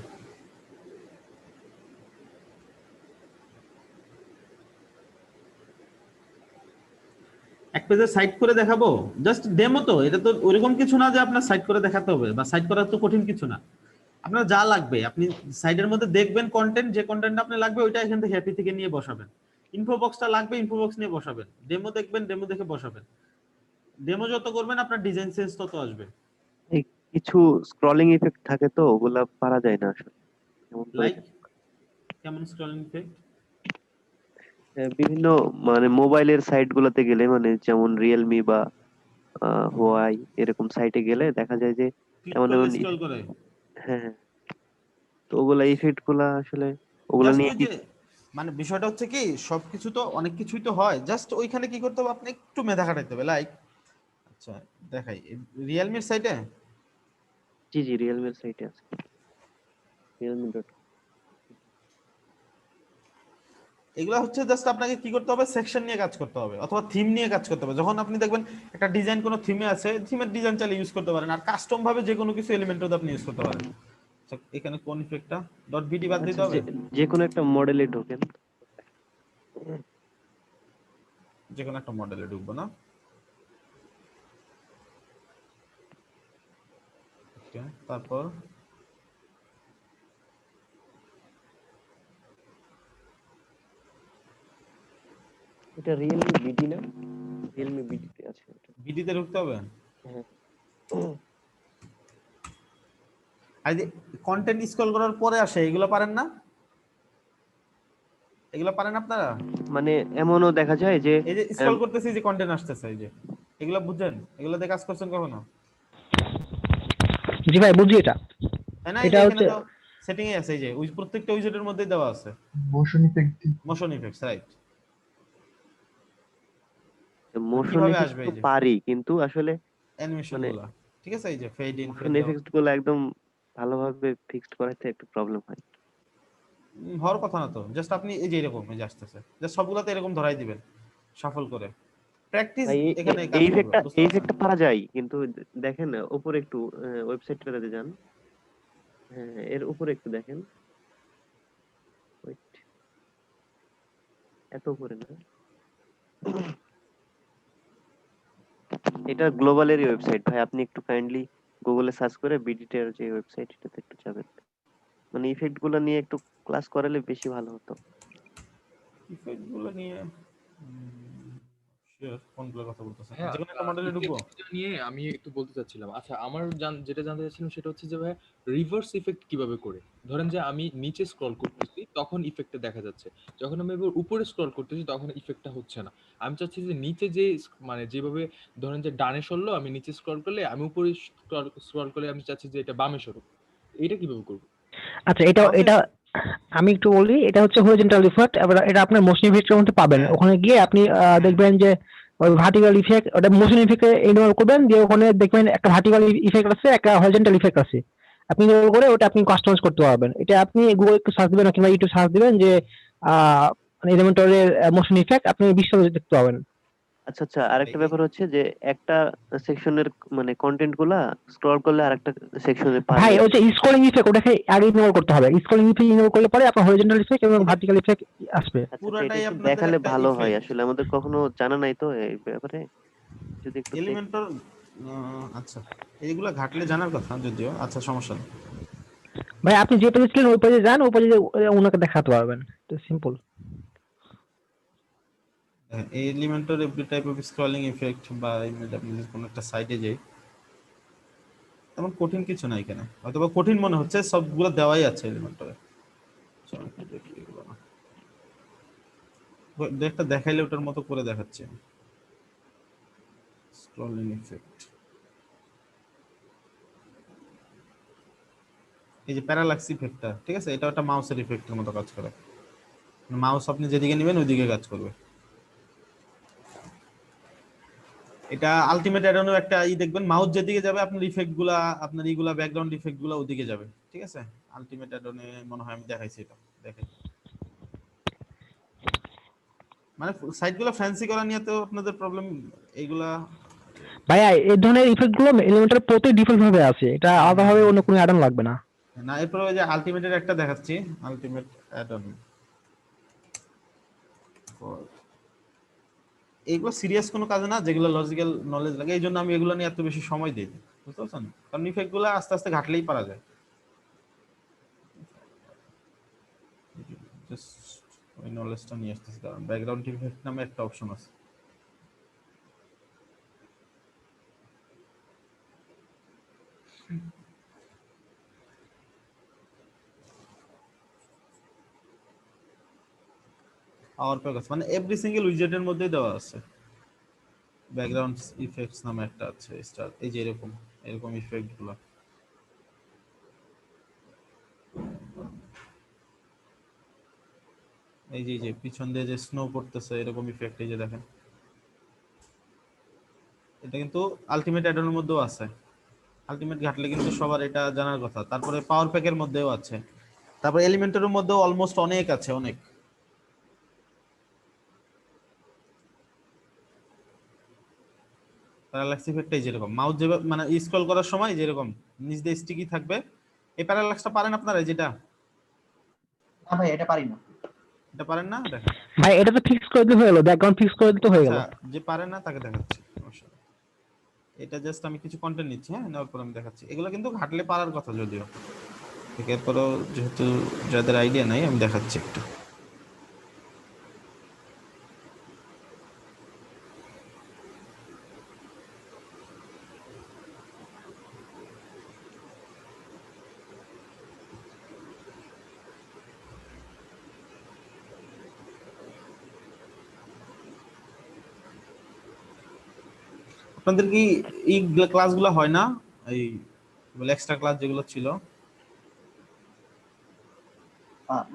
এক পেজে সাইট করে দেখাবো, জাস্ট ডেমো, তো এটা তো ওইরকম কিছু না যে আপনার সাইট করে দেখাতে হবে, বা সাইট করা তো কঠিন কিছু না। আপনার যা লাগবে আপনি সাইটের মধ্যে দেখবেন, কন্টেন্ট, যে কন্টেন্ট আপনার লাগবে ওইটা এখান থেকে হ্যাপি থেকে নিয়ে বসাবেন। ইনফো বক্সটা লাগবে, ইনফো বক্স নিয়ে বসাবেন। ডেমো দেখবেন, ডেমো দেখে বসাবেন। ডেমো যত করবেন আপনার ডিজাইন সেন্স তত আসবে। এই কিছু স্ক্রলিং ইফেক্ট থাকে, তো ওগুলা পারা যায় না আসলে, কেমন করে লাইক কেমন স্ক্রলিং ইফেক্ট? বিভিন্ন মানে মোবাইলের সাইট গুলাতে গেলে, মানে যেমন রিয়েলমি বা হোয়াই এরকম সাইটে গেলে দেখা যায় যে ক্লিক এমন করলে এমন স্ক্রল করে, হ্যাঁ হ্যাঁ, তো ওগুলা ইফেক্ট গুলা আসলে ওগুলা জাস্ট নিয়ে ওই কি? যে, মানে বিষয়টা হচ্ছে কি, সবকিছু তো অনেক কিছুই তো হয়, জাস্ট ওইখানে কি করতে হবে, আপনি একটু মেধা খাটাইতে হবে। লাইক আচ্ছা দেখাই, রিয়েলমির সাইটে জি জি, রিয়েলমির সাইটে আছে, রিয়েলমি ডট। এগুলো হচ্ছে জাস্ট আপনাকে কি করতে হবে, সেকশন নিয়ে কাজ করতে হবে, অথবা থিম নিয়ে কাজ করতে হবে। যখন আপনি দেখবেন একটা ডিজাইন কোনো থিমে আছে, থিমের ডিজাইন চাইলে ইউজ করতে পারেন, আর কাস্টম ভাবে যে কোনো কিছু এলিমেন্টও আপনি ইউজ করতে পারেন। আচ্ছা, এখানে কোন ইফেক্টটা, ডট বিডি বাদ দিতে আচ্ছা, হবে, যে কোনো একটা মডেলে ঢোকেন। যে কোনো একটা মডেলে ঢুকবো না, ওকে, তারপর এটা রিয়েলমি বিডি না? রিয়েলমি বিডিতে আছে এটা। বিডিতে ঢুকতে হবে। হ্যাঁ। আর যে কন্টেন্ট স্ক্রল করার পরে আসে, এগুলো পারেন না? এগুলো পারেন আপনারা? মানে এমনও দেখা যায় যে এই যে স্ক্রল করতেছি, যে কন্টেন্ট আসতেছে, এই যে এগুলো বুঝছেন, এগুলো দিয়ে কাজ করছেন কখনো? জি ভাই, বুঝি এটা। তাই না? এই যে এটা এখানে হচ্ছে তো সেটিং এ আছে, এই যে ওই প্রত্যেকটা উইজেটের মধ্যেই দেওয়া আছে motion effect. Motion effects, right? Motion কিভাবে এফেক্ট আসবে তো এই যে পারি, কিন্তু আসলে অ্যানিমেশন মানে গুলা, ঠিক আছে, এই যে fade in motion fade out effect গুলো একদম ভালোভাবে ফিক্সড করাতে একটু প্রবলেম হয়। হওয়ার কথা না তো, জাস্ট আপনি এই যে এরকম এই যে আসতেছে, জাস্ট সবগুলাতে এরকম ধরাই দিবেন শাফল করে, প্র্যাকটিস ভাই এখানে কাজ এই করবে, ইফেক্টটা বুঝতে এই পারছেন? ইফেক্টটা পারা যায়, কিন্তু দেখেন না উপরে একটু ওয়েবসাইটটাতে যান। হ্যাঁ, এর উপরে একটু দেখেন। Wait, এত উপরে না, এটা গ্লোবালেরই ওয়েবসাইট ভাই, আপনি একটু কাইন্ডলি গুগলে সার্চ করে বিডিটের যে ওয়েবসাইট এটাতে একটু যাবেন। মানে ইফেক্ট গুলো নিয়ে একটু ক্লাস করালে বেশি ভালো হতো। ইফেক্ট গুলো নিয়ে শিওর কোনগুলোর কথা বলতেছেন, হ্যাঁ, যে কোনো একটা মডেলে ঢুকবো? ইফেক্ট নিয়ে আমি একটু বলতে চাচ্ছিলাম। আচ্ছা, আমার যেটা জানতে চাচ্ছিলাম সেটা হচ্ছে যে ভাই, রিভার্স ইফেক্ট কিভাবে করে? ধরেন যে আমি নিচে স্ক্রল করতেছি তখন ইফেক্টটা দেখা যাচ্ছে। যখন আমি এবার উপরে স্ক্রল করতেছি তখন ইফেক্টটা হচ্ছে না। আমি চাচ্ছি যে নিচে যে মানে যেভাবে ধরেন যে ডানে সরলো, আমি নিচে স্ক্রল করলে, আমি উপরে স্ক্রল করলে আমি চাচ্ছি যে এটা বামে সরুক। এটা কিভাবে করব? আচ্ছা, এটা মাউসের, এটা আমি একটু বলি, এটা হচ্ছে হরিজন্টাল ইফেক্ট। এবার এটা আপনার মোশন ইফেক্টের মধ্যে পাবেন। হ্যাঁ ওখানে গিয়ে আপনি হ্যাঁ দেখবেন যে ওই ভার্টিক্যাল ইফেক্ট, ওটা মোশন ইফেক্টে ইনভলভ করবেন, দিয়ে ওখানে দেখবেন একটা ভার্টিক্যাল ইফেক্ট আছে, একটা হরিজন্টাল ইফেক্ট আছে। আপনি ইনভলভ করে ওটা আপনি কাস্টমাইজ করতে পারবেন। এটা আপনি গুগল একটু সার্চ দিবেন কিংবা ইউটিউব সার্চ দিবেন যে মানে এলিমেন্টরের মোশন ইফেক্ট, আপনি বিস্তারিত দেখতে পাবেন। আচ্ছা আচ্ছা, আরেকটা ব্যাপার হচ্ছে যে একটা সেকশনের মানে কন্টেন্ট গুলা স্ক্রল করলে আরেকটা সেকশনে পা ভাই যায়। ওই যে স্ক্রলিং ইফেক্ট, ওটাকে আগে ইনভলভ করতে হবে। স্ক্রলিং ইফেক্ট ইনভলভ করলে পরে আপনার হরিজন্টাল ইফেক্ট এবং এটা ভার্টিক্যাল ইফেক্ট আসবে। আচ্ছা আচ্ছা, এটা পুরাটাই একটু আপনাদের দেখালে একটা ভালো হয়, ইফেক্ট। আসলে আমাদের কখনো জানা নাই তো এই ব্যাপারে, যদি একটু এলিমেন্টর, আচ্ছা এইগুলা ঘাটলে জানার কথা যদিও, আচ্ছা সমস্যা নেই। ভাই আপনি যে পেজে ছিলেন ওই পেজে যান, ওই পেজে ওনাকে দেখাতে পারবেন। তো simple. Elementor every type of scrolling effect বা ইমেজ, আপনি যদি কোনো একটা সাইটে যাই, তেমন কঠিন কিছু নাই এখানে, হয়তোবা কঠিন মনে হচ্ছে, সবগুলো দেওয়াই আছে এলিমেন্টরে। চলো একটু দেখি এগুলো না, একটা দেখাইলে ওটার মতো করে দেখাচ্ছে। স্ক্রলিং ইফেক্ট, এই যে প্যারালাক্স ইফেক্টটা, ঠিক আছে, এটা একটা মাউসের ইফেক্টের মতো কাজ করে, মাউস আপনি যেদিকে নেবেন ওইদিকে কাজ করবে। এটা আলটিমেট অ্যাডনও একটা দেখবেন, মাউস যেদিকে যাবে আপনার ইফেক্ট গুলা, আপনার এইগুলা ব্যাকগ্রাউন্ড ইফেক্ট গুলা ওদিকে যাবে, ঠিক আছে। আলটিমেট অ্যাডনে মনে হয় আমি দেখাইছি, এটা দেখাই, মানে সাইট গুলা ফ্যান্সি করা নিয়ে তো আপনাদের প্রবলেম এইগুলা। ভাইয়া এই ধরনের ইফেক্ট গুলো এলিমেন্টার প্রতি ডিফল্ট ভাবে আছে, এটা হ্যাঁ হ্যাঁ আলাদাভাবে হ্যাঁ, অন্য কোনো অ্যাডন লাগবে না। না এরপর ওই যে আলটিমেটের একটা দেখাচ্ছি, আলটিমেট অ্যাডন। এইগুলো সিরিয়াস কোনো কাজ না, যেগুলো লজিক্যাল নলেজ লাগে, এই জন্য আমি এগুলো নিয়ে এত বেশি সময় দিই না, বুঝতে পারছেন, কারণ ইফেক্ট গুলো আস্তে আস্তে ঘাটলেই পারা যায়। জাস্ট ওই নলেজটা নিয়ে আসতেছি, কারণ ব্যাকগ্রাউন্ড ইফেক্ট নামে একটা অপশন আছে। পাওয়ার প্যাক আছে, মানে এভরি সিঙ্গেল উইজেটের মধ্যেই দেওয়া আছে। ব্যাকগ্রাউন্ড ইফেক্টস নামে একটা আছে, স্টার, এই যে এরকম এরকম ইফেক্ট গুলো, এই যে পিছন দিয়ে যে স্নো পড়তেছে এরকম ইফেক্ট, এই যে দেখেন, এটা কিন্তু আলটিমেট অ্যাডনের মধ্যেও আছে। আলটিমেট ঘাটলে কিন্তু সবার এটা জানার কথা। তারপরে পাওয়ার প্যাকের মধ্যেও আছে, তারপরে এলিমেন্টের মধ্যেও অলমোস্ট অনেক আছে, অনেক। প্যারালাক্স ইফেক্টটাই যেরকম মাউস যে মানে স্ক্রল করার সময় যেরকম নিচ দিয়ে স্টিকি থাকবে, এই প্যারালাক্সটা পারেন আপনারা যেটা? না ভাই, এটা পারি না। এটা পারেন না, দেখেন। ভাই এটা তো ফিক্স করে দিতে হয়ে গেল, ব্যাকগ্রাউন্ড ফিক্স করে দিতে হয়ে আচ্ছা, গেল। যে পারেন না তাকে দেখাচ্ছি, সমস্যা নেই। এটা জাস্ট আমি কিছু কন্টেন্ট নিচ্ছি, হ্যাঁ, নেওয়ার পর আমি দেখাচ্ছি। এগুলো কিন্তু ঘাটলে পারার কথা যদিও, ঠিক, এরপরও যেহেতু যাদের আইডিয়া নাই আমি দেখাচ্ছি একটু। আপনাদের কি এই ক্লাসগুলো হয় না, এই এক্সট্রা ক্লাস যেগুলো ছিল?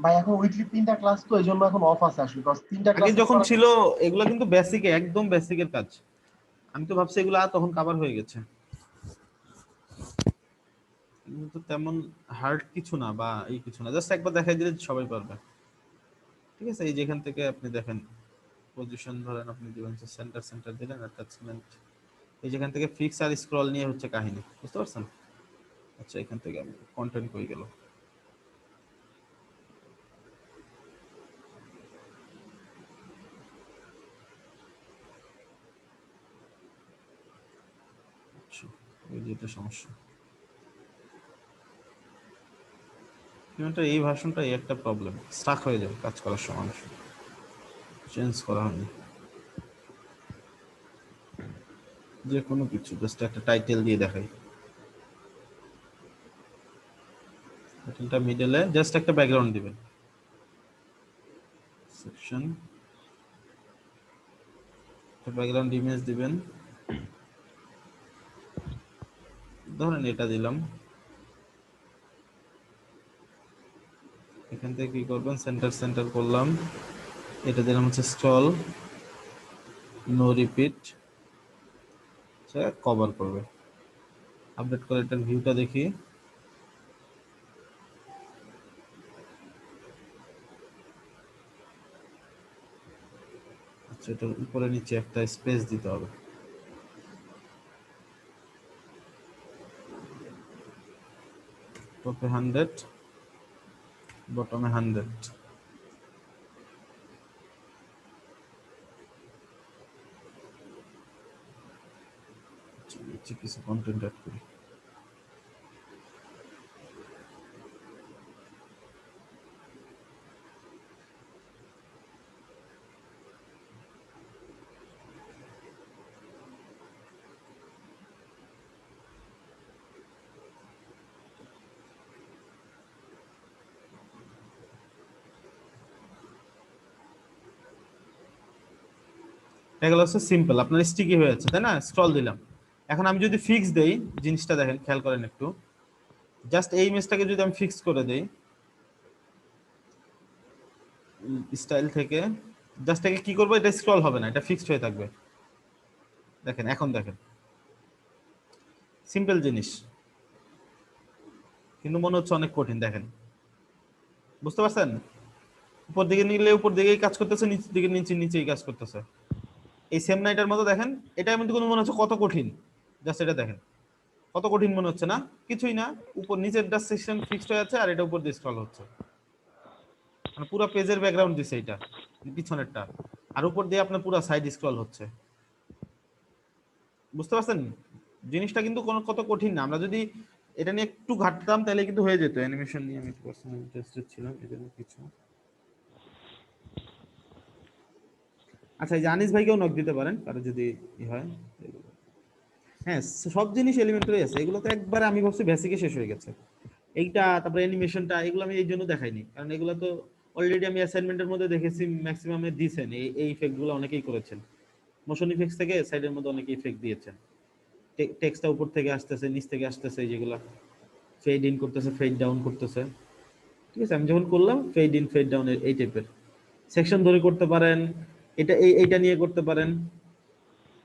ভাই এখন উইকলি 3টা ক্লাস তো এইজন্য এখন অফ আছে আসলে, বিকজ 3টা আগে ক্লাস যখন ছিল এগুলো কিন্তু বেসিকে, একদম বেসিকের কাজ। আমি তো ভাবছি এগুলো তখন কভার হয়ে গেছে, কিন্তু তেমন হার্ড কিছু না বা এই কিছু না, জাস্ট একবার দেখাই দিলে সবাই পারবে। ঠিক আছে, এই যেখান থেকে আপনি দেখেন পজিশন ধরেন আপনি দিবেন সেন্টার সেন্টার দিলেন, অ্যাটাচমেন্ট, এই যেখান থেকে ফিক্স আর স্ক্রল নিয়ে হচ্ছে কাহিনী, বুঝতে পারছেন? আচ্ছা এখান থেকে আমি কন্টেন্ট কই গেল, আচ্ছা ওই যেটা সমস্যা এই ভার্সনটা এই একটা প্রবলেম, স্টাক হয়ে যায় কাজ করার সময়, চেঞ্জ করা হয়নি। যে কোনো কিছু জাস্ট একটা টাইটেল দিয়ে দেখাই, টাইটেলটা মিডলে জাস্ট একটা ব্যাকগ্রাউন্ড দিবেন, সেকশন একটা ব্যাকগ্রাউন্ড ইমেজ দিবেন, ধরেন এটা দিলাম। এখান থেকে কি করবেন, সেন্টার সেন্টার করলাম, এটা দিলাম হচ্ছে স্ক্রল, নো রিপিট, কভার করবে। আপডেট করে এটার ভিউটা দেখি, আচ্ছা এটার উপরে নিচে একটা স্পেস দিতে হবে, টপে 100 বটমে 100। নিচে কিছু কন্টেন্ট অ্যাড করি, এগুলো হচ্ছে সিম্পল, আপনার স্টিকি হয়ে যাচ্ছে তাই না, স্ক্রল দিলাম। এখন আমি যদি ফিক্স দেই, জিনিসটা দেখেন খেয়াল করেন একটু, জাস্ট এই ইমেজটাকে যদি আমি ফিক্স করে দেই স্টাইল থেকে, জাস্ট এটাকে কি করবো, এটা স্ক্রল হবে না, এটা ফিক্সড হয়ে থাকবে। দেখেন এখন দেখেন, সিম্পল জিনিস কিন্তু মনে হচ্ছে অনেক কঠিন। দেখেন বুঝতে পারছেন, উপর দিকে নিলে উপর দিকেই কাজ করতেছে, নিচের দিকে নিচেই কাজ করতেছে, এই সেম নাইটার মতো। দেখেন এটার মধ্যে কোনো মনে হচ্ছে কত কঠিন, জাস্ট এটা দেখেন কত কঠিন মনে হচ্ছে না, কিছুই না। উপর নিচের ডাস সেকশন ফিক্সড হয়ে আছে আর এটা উপর দিয়ে স্ক্রল হচ্ছে, মানে পুরো পেজের ব্যাকগ্রাউন্ড দিছে এটা পিছনেরটা, আর উপর দিয়ে আপনার পুরো সাইড স্ক্রল হচ্ছে। বুঝতে পারছেন জিনিসটা কিন্তু কোনো কত কঠিন না। আমরা যদি এটা নিয়ে একটু ঘাটতাম তাহলে কিন্তু হয়ে যেত। অ্যানিমেশন নিয়ে আমি একটু পার্সোনালি ইন্টারেস্টেড ছিলাম, এজন্য কিছু। আচ্ছা এই জানিস ভাইকেও নক দিতে পারেন কারো যদি হয়। হ্যাঁ সব জিনিস এলিমেন্টারি আছে, এগুলো তো একবার আমি ভাবছি বেসিকে শেষ হয়ে গেছে। এইটা তারপরে অ্যানিমেশনটা এগুলো আমি এই জন্য দেখাইনি, কারণ এগুলো তো অলরেডি আমি অ্যাসাইনমেন্টের মধ্যে দেখেছি ম্যাক্সিমামে দিয়েছেন, এই ইফেক্টগুলো অনেকেই করেছেন। মোশন ইফেক্টস থেকে সাইডের মধ্যে অনেকে ইফেক্ট দিয়েছেন, টেক্সটটা উপর থেকে আসতেছে নিচ থেকে আসতেছে, যেগুলো ফেড ইন করতেছে ফেড ডাউন করতেছে। ঠিক আছে, আমি যখন করলাম ফেড ইন ফেড ডাউন এই টাইপের সেকশন ধরে করতে পারেন, এটা এইটা নিয়ে করতে পারেন,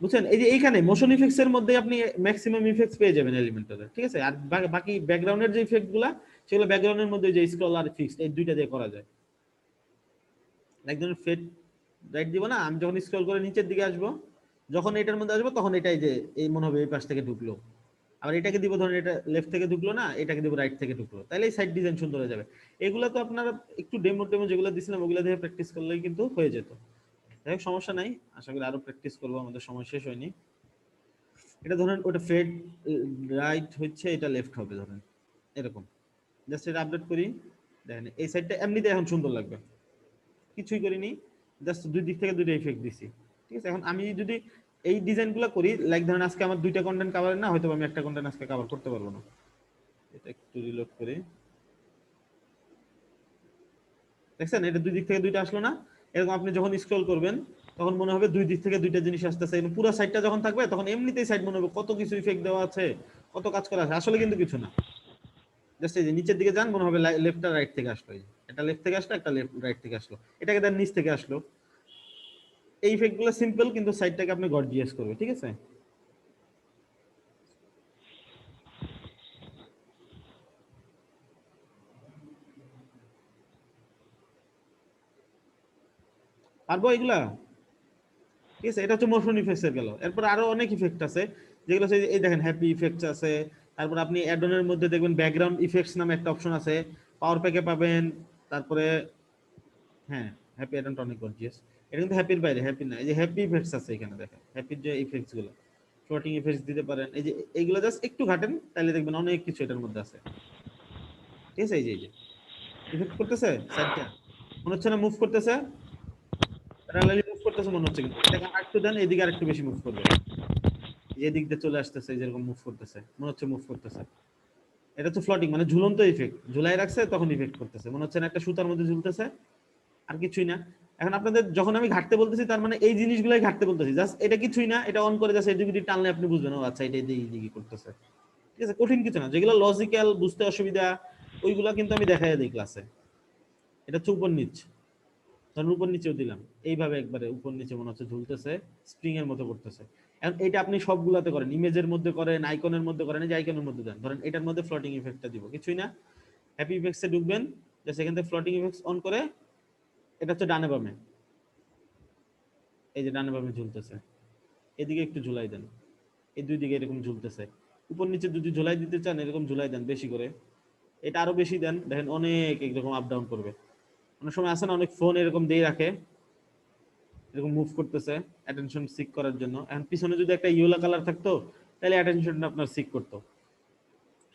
বুঝছেন? এই যে এইখানে মোশন ইফেক্টস এর মধ্যে আপনি ম্যাক্সিমাম ইফেক্টস পেয়ে যাবেন এলিমেন্টারে। ঠিক আছে, আর বাকি ব্যাকগ্রাউন্ডের যে ইফেক্ট গুলা সেগুলো ব্যাকগ্রাউন্ডের মধ্যে যে স্ক্রল আর ফিক্সড এই দুইটা দিয়ে করা যায়। একদম ফেড রাইট দিব না, আমি যখন স্ক্রল করে নিচের দিকে আসবো, যখন এটার মধ্যে আসবো তখন এটাই যে এই মনে হবে এই পাশ থেকে ঢুকলো, আবার এটাকে দিব ধরুন এটা লেফট থেকে ঢুকলো না, এটাকে দিব রাইট থেকে ঢুকলো, তাহলে এই সাইড ডিজাইন সুন্দর হয়ে যাবে। এগুলো তো আপনারা একটু ডেমো যেগুলো দিছিলাম ওগুলো দিয়ে প্র্যাকটিস করলেই কিন্তু হয়ে যেত। যাই হোক সমস্যা নাই, আশা করি আরো প্র্যাকটিস করবো, আমাদের সময় শেষ হয়নি। এটা ধরেন ওটা ফেড রাইট হচ্ছে, এটা লেফট হবে ধরেন এরকম, জাস্ট এটা আপডেট করি। দেখেন এই সাইডটা এমনিতে এখন সুন্দর লাগবে, কিছুই করিনি, জাস্ট দুই দিক থেকে দুইটা ইফেক্ট দিছি। ঠিক আছে, এখন আমি যদি এই ডিজাইনগুলো করি, লাইক ধরেন আজকে আমার দুইটা কন্টেন্ট কভার না, হয়তো আমি একটা কন্টেন্ট আজকে কভার করতে পারবো না। এটা একটু রিলোড করি, দেখছেন এটা দুই দিক থেকে দুইটা আসলো না? এরকম আপনি যখন স্ক্রল করবেন তখন মনে হবে দুই দিক থেকে দুইটা জিনিস আসতেছে, পুরো সাইডটা যখন থাকবে তখন এমনিতেই সাইড মনে হবে কত কিছু ইফেক্ট দেওয়া আছে, কত কাজ করা আছে, আসলে কিন্তু কিছু না। জাস্ট এই যে নিচের দিকে যান মনে হবে লেফট আর রাইট থেকে আসলো, এটা একটা লেফট থেকে আসলো, একটা রাইট থেকে আসলো, এটাকে দেন নিচ থেকে আসলো। এই ইফেক্টগুলো সিম্পল, কিন্তু সাইডটাকে আপনি গর্জিয়াস করবে, ঠিক আছে? পারবো এগুলা? ঠিক আছে, এটা হচ্ছে মোশন ইফেক্টস এর গেল। এরপর আরো অনেক ইফেক্ট আছে যেগুলো হচ্ছে এই দেখেন হ্যাপি ইফেক্টস আছে। তারপর আপনি অ্যাডনের মধ্যে দেখবেন ব্যাকগ্রাউন্ড ইফেক্টস নামে একটা অপশন আছে, পাওয়ার প্যাকে পাবেন। তারপরে হ্যাঁ, হ্যাপি অ্যাডনটা অনেক গর্জিয়াস। এটা কিন্তু হ্যাপির বাইরে, হ্যাপি না। এই যে হ্যাপি ইফেক্টস আছে এখানে দেখেন, হ্যাপির যে ইফেক্টস গুলো, ফ্লোটিং ইফেক্টস দিতে পারেন। এই যে এইগুলো জাস্ট একটু ঘাটেন তাহলে দেখবেন অনেক কিছু এটার মধ্যে আছে, ঠিক আছে? এই যে ইফেক্ট করতেছে সাইডটা, মনে হচ্ছে না মুভ করতেছে, প্যারালালি মুভ করতেছে মনে হচ্ছে, কিন্তু এটাকে আরেকটু দেন, এদিকে আরেকটু বেশি মুভ করবে, এই দিক দিয়ে চলে আসতেছে, যেরকম মুভ করতেছে মনে হচ্ছে মুভ করতেছে। এটা তো ফ্লোটিং, মানে ঝুলন্ত ইফেক্ট, ঝুলাই রাখছে তখন ইফেক্ট করতেছে, মনে হচ্ছে না একটা সুতার মধ্যে ঝুলতেছে, আর কিছুই না। এখন আপনাদের যখন আমি ঘাটতে বলতেছি, তার মানে এই জিনিসগুলাই ঘাটতে বলতেছি, জাস্ট এটা কিছুই না, এটা অন করে জাস্ট এদিকে টানলে আপনি বুঝবেন ও আচ্ছা এটা এইদিকে করতেছে, ঠিক আছে? কঠিন কিছু না, যেগুলো লজিক্যাল বুঝতে অসুবিধা ওইগুলা কিন্তু আমি দেখাই দিই ক্লাসে। এটা হচ্ছে উপর নিচ, ধরুন উপর নিচেও দিলাম, এইভাবে একবারে উপর নিচে মনে হচ্ছে ঝুলতেছে, স্প্রিং এর মতো করতেছে। এখন এটা আপনি সবগুলাতে করেন, ইমেজের মধ্যে করেন, আইকনের মধ্যে করেন, এই যে আইকনের মধ্যে দেন, ধরেন এটার মধ্যে ফ্লোটিং ইফেক্টটা দিব, কিছুই না, হ্যাপি ইফেক্টসে ঢুকবেন, জাস্ট এখান থেকে ফ্লোটিং ইফেক্টস অন করে, এটা হচ্ছে ডানে বামে, এই যে ডানে বামে ঝুলতেছে, এদিকে একটু ঝুলাই দেন, এই দুই দিকে এরকম ঝুলতেছে। উপর নিচে যদি ঝুলাই দিতে চান এরকম ঝুলাই দেন বেশি করে, এটা আরো বেশি দেন, দেখেন অনেক এরকম আপ ডাউন করবে। অনেক সময় আসে না, অনেক ফোন এরকম দিয়ে রাখে, এরকম মুভ করতেছে অ্যাটেনশন সিক করার জন্য। এখন পিছনে যদি একটা ইয়েলো কালার থাকতো তাহলে অ্যাটেনশনটা আপনার সিক করতো।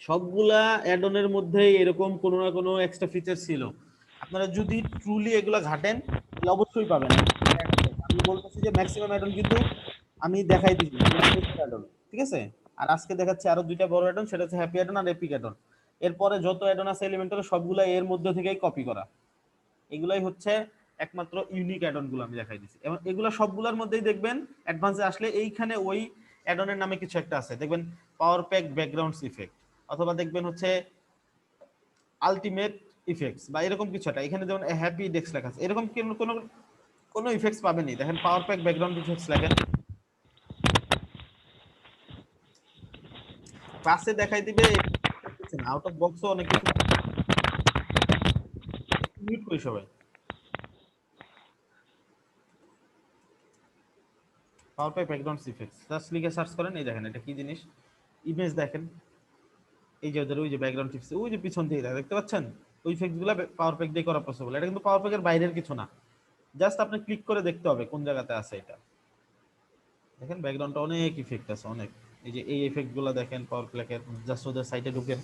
সবগুলা অ্যাডনের মধ্যে এরকম কোনো না কোনো এক্সট্রা ফিচার ছিল, আপনারা যদি ট্রুলি এগুলা ঘাটেন তাহলে অবশ্যই পাবেন। আমি বলতেছি যে ম্যাক্সিমাম অ্যাডন কিন্তু আমি দেখাই দিচ্ছি অ্যাডন, ঠিক আছে? আর আজকে দেখাচ্ছি আরো দুইটা বড় অ্যাডন, সেটা হচ্ছে হ্যাপি অ্যাডন আর এপিক অ্যাডন। এরপরে যত অ্যাডন আছে এলিমেন্টারে সবগুলা এর মধ্যে থেকেই কপি করা, এগুলাই হচ্ছে একমাত্র ইউনিক অ্যাডন গুলো আমি দেখাই দিচ্ছি। এবং এগুলো সবগুলোর মধ্যেই দেখবেন অ্যাডভান্সে আসলে এইখানে ওই অ্যাডনের নামে কিছু একটা আছে, দেখবেন পাওয়ার প্যাক ব্যাকগ্রাউন্ডস ইফেক্ট, অথবা দেখবেন হচ্ছে আলটিমেট ইফেক্টস বা এরকম কিছু একটা। এখানে যেমন হ্যাপি ডেক্স লেখা আছে, এরকম কোনো কোনো ইফেক্টস পাবেনই। দেখেন পাওয়ার প্যাক ব্যাকগ্রাউন্ড ইফেক্টস লেখেন, ক্লাসে দেখাই দিবে আউট অফ বক্সও অনেক কিছু। মিউট করি সবাই, power pack background effects just লিখে সার্চ করেন, এই দেখেন এটা কি জিনিস, ইমেজ দেখেন, এই যে ওদের ওই যে ব্যাকগ্রাউন্ড টিপস ওই যে পিছন দিয়ে দেখতে পাচ্ছেন, ওই ইফেক্টগুলো পাওয়ার প্যাক দিয়ে করা পসিবল। এটা কিন্তু পাওয়ার প্যাকের বাইরের কিছু না, জাস্ট আপনি ক্লিক করে দেখতে হবে কোন জায়গাতে আছে এটা। দেখেন ব্যাকগ্রাউন্ডে অনেক ইফেক্ট আছে, অনেক। এই যে এই ইফেক্টগুলো দেখেন পাওয়ার প্যাকের, জাস্ট ওদের সাইটে ঢুকেন,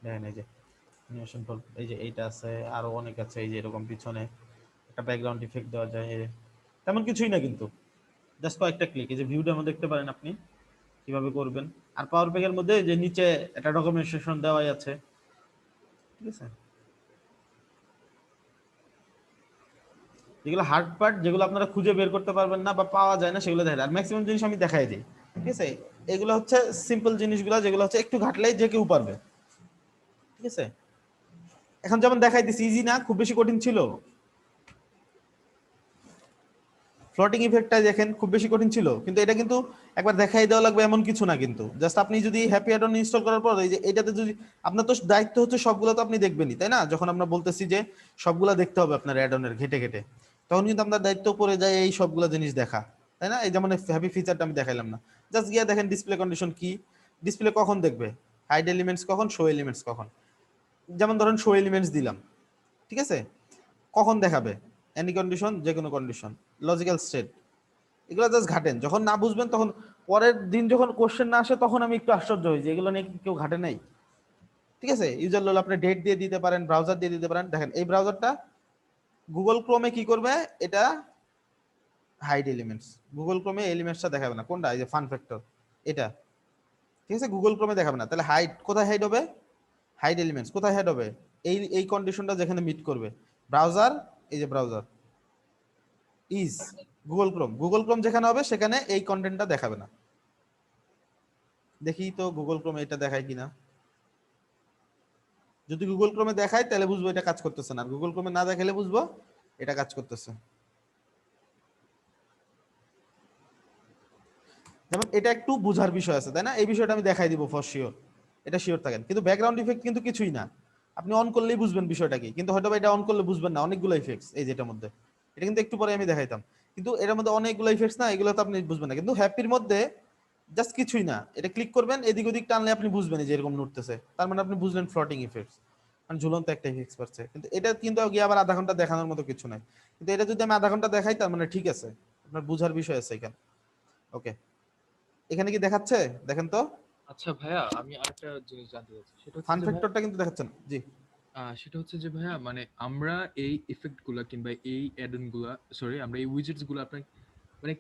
দেখেন এই যে অ্যানিমেশন টুল, এই যে এইটা আছে, আরো অনেক আছে। এই যে এরকম পিছনে একটা ব্যাকগ্রাউন্ড ইফেক্ট দেওয়া যায়, তেমন কিছুই না কিন্তু জাস্ট কয়েকটা ক্লিক। এই যে ভিউ ডেমো দেখতে পারেন আপনি কিভাবে করবেন। আর পাওয়ার প্যাকের মধ্যে যে নিচে একটা ডকুমেন্টেশন দেওয়াই আছে, ঠিক আছে? যেগুলো হার্ড পার্ট, যেগুলো আপনারা খুঁজে বের করতে পারবেন না বা পাওয়া যায় না, সেগুলো দেখেন। আর ম্যাক্সিমাম জিনিস আমি দেখাই দিই, ঠিক আছে? এগুলো হচ্ছে সিম্পল জিনিসগুলো, যেগুলো হচ্ছে একটু ঘাটলেই যে কেউ পারবে, ঠিক আছে? এখন যেমন দেখাই দিছি, ইজি না, খুব বেশি কঠিন ছিল। ফ্লোটিং ইফেক্টটা দেখেন খুব বেশি কঠিন ছিল, কিন্তু এটা কিন্তু একবার দেখাই দেওয়া লাগবে এমন কিছু না কিন্তু। জাস্ট আপনি যদি হ্যাপি অ্যাডন ইনস্টল করার পর এই যে এটাতে যদি আপনার তো দায়িত্ব হচ্ছে সবগুলো তো আপনি দেখবেনই, তাই না? যখন আমরা বলতেছি যে সবগুলো দেখতে হবে আপনার অ্যাডনের ঘেটে ঘেটে, তখন কিন্তু আপনার দায়িত্ব পড়ে যায় এই সবগুলো জিনিস দেখা, তাই না? এই যেমন হ্যাপি ফিচারটা আমি দেখাইলাম না, জাস্ট গিয়ে দেখেন ডিসপ্লে কন্ডিশন কি, ডিসপ্লে কখন দেখবে, হাইড এলিমেন্টস কখন, শো এলিমেন্টস কখন। যেমন ধরেন শো এলিমেন্টস দিলাম, ঠিক আছে? কখন দেখাবে, এনি কন্ডিশন, যে কোনো কন্ডিশন, লজিক্যাল স্টেট, এগুলো জাস্ট ঘাটেন। যখন না বুঝবেন তখন পরের দিন যখন কোশ্চেন না আসে তখন আমি একটু আশ্চর্য হই যে এগুলো নিয়ে কেউ ঘাটে নাই, ঠিক আছে? ইউজার রোল আপনি ডেট দিয়ে দিতে পারেন, ব্রাউজার দিয়ে দিতে পারেন। দেখেন এই ব্রাউজারটা গুগল ক্রোমে কি করবে, এটা হাইড এলিমেন্টস, গুগল ক্রোমে এলিমেন্টসটা দেখাবে না। কোনটা? এই যে ফান ফ্যাক্টর, এটা, ঠিক আছে? গুগল ক্রোমে দেখাবে না। তাহলে হাইড কোথায় হাইড হবে, হাইড এলিমেন্টস কোথায় হাইড হবে, এই কন্ডিশনটা যেখানে মিট করবে। ব্রাউজার, এই যে browser is Google Chrome, Google Chrome যেখানে হবে সেখানে এই কন্টেন্টটা দেখাবে না, দেখি তো গুগল ক্রোমে এটা দেখায় কিনা। যদি গুগল ক্রোমে দেখায় তাহলে বুঝবো এটা কাজ করতেছে না, আর গুগল ক্রোমে না দেখালে বুঝবো এটা কাজ করতেছে। যেমন এটা একটু বুঝার বিষয় আছে, তাই না? এই বিষয়টা আমি দেখাই দিব ফর শিওর, এটা শিওর থাকেন। কিন্তু ব্যাকগ্রাউন্ড ইফেক্ট কিন্তু কিছুই না, আপনি অন করলেই বুঝবেন বিষয়টা কি, কিন্তু হয়তো এটা অন করলে বুঝবেন না। অনেকগুলো ইফেক্টস এই যেটার মধ্যে, এটা কিন্তু একটু পরে আমি দেখাইতাম, কিন্তু এটার মধ্যে অনেকগুলো ইফেক্টস না, এগুলো তো আপনি বুঝবেন না। কিন্তু হ্যাপির মধ্যে জাস্ট কিছুই না, এটা ক্লিক করবেন, এদিক ওদিক টানলে আপনি বুঝবেন যে এরকম নড়তেছে, তার মানে আপনি বুঝলেন ফ্লোটিং ইফেক্টস, মানে ঝুলন্ত একটা ইফেক্টস পাচ্ছে। কিন্তু এটা কিন্তু গিয়ে আবার আধা ঘন্টা দেখানোর মতো কিছু নাই, কিন্তু এটা যদি আমি আধা ঘন্টা দেখাই তার মানে ঠিক আছে, আপনার বুঝার বিষয় আছে এখানে। ওকে, এখানে কি দেখাচ্ছে? দেখেন তো, আচ্ছা ভাইয়া, আমি আরেকটা জিনিস জানতে চাচ্ছি, সেটা হচ্ছে ফান যে ভাইয়া, ফ্যাক্টরটা কিন্তু দেখাচ্ছে না। জি, সেটা হচ্ছে যে ভাইয়া, মানে আমরা এই ইফেক্ট গুলা কিংবা এই অ্যাডন গুলা, সরি, আমরা এই উইজেটস গুলো আপনার মানে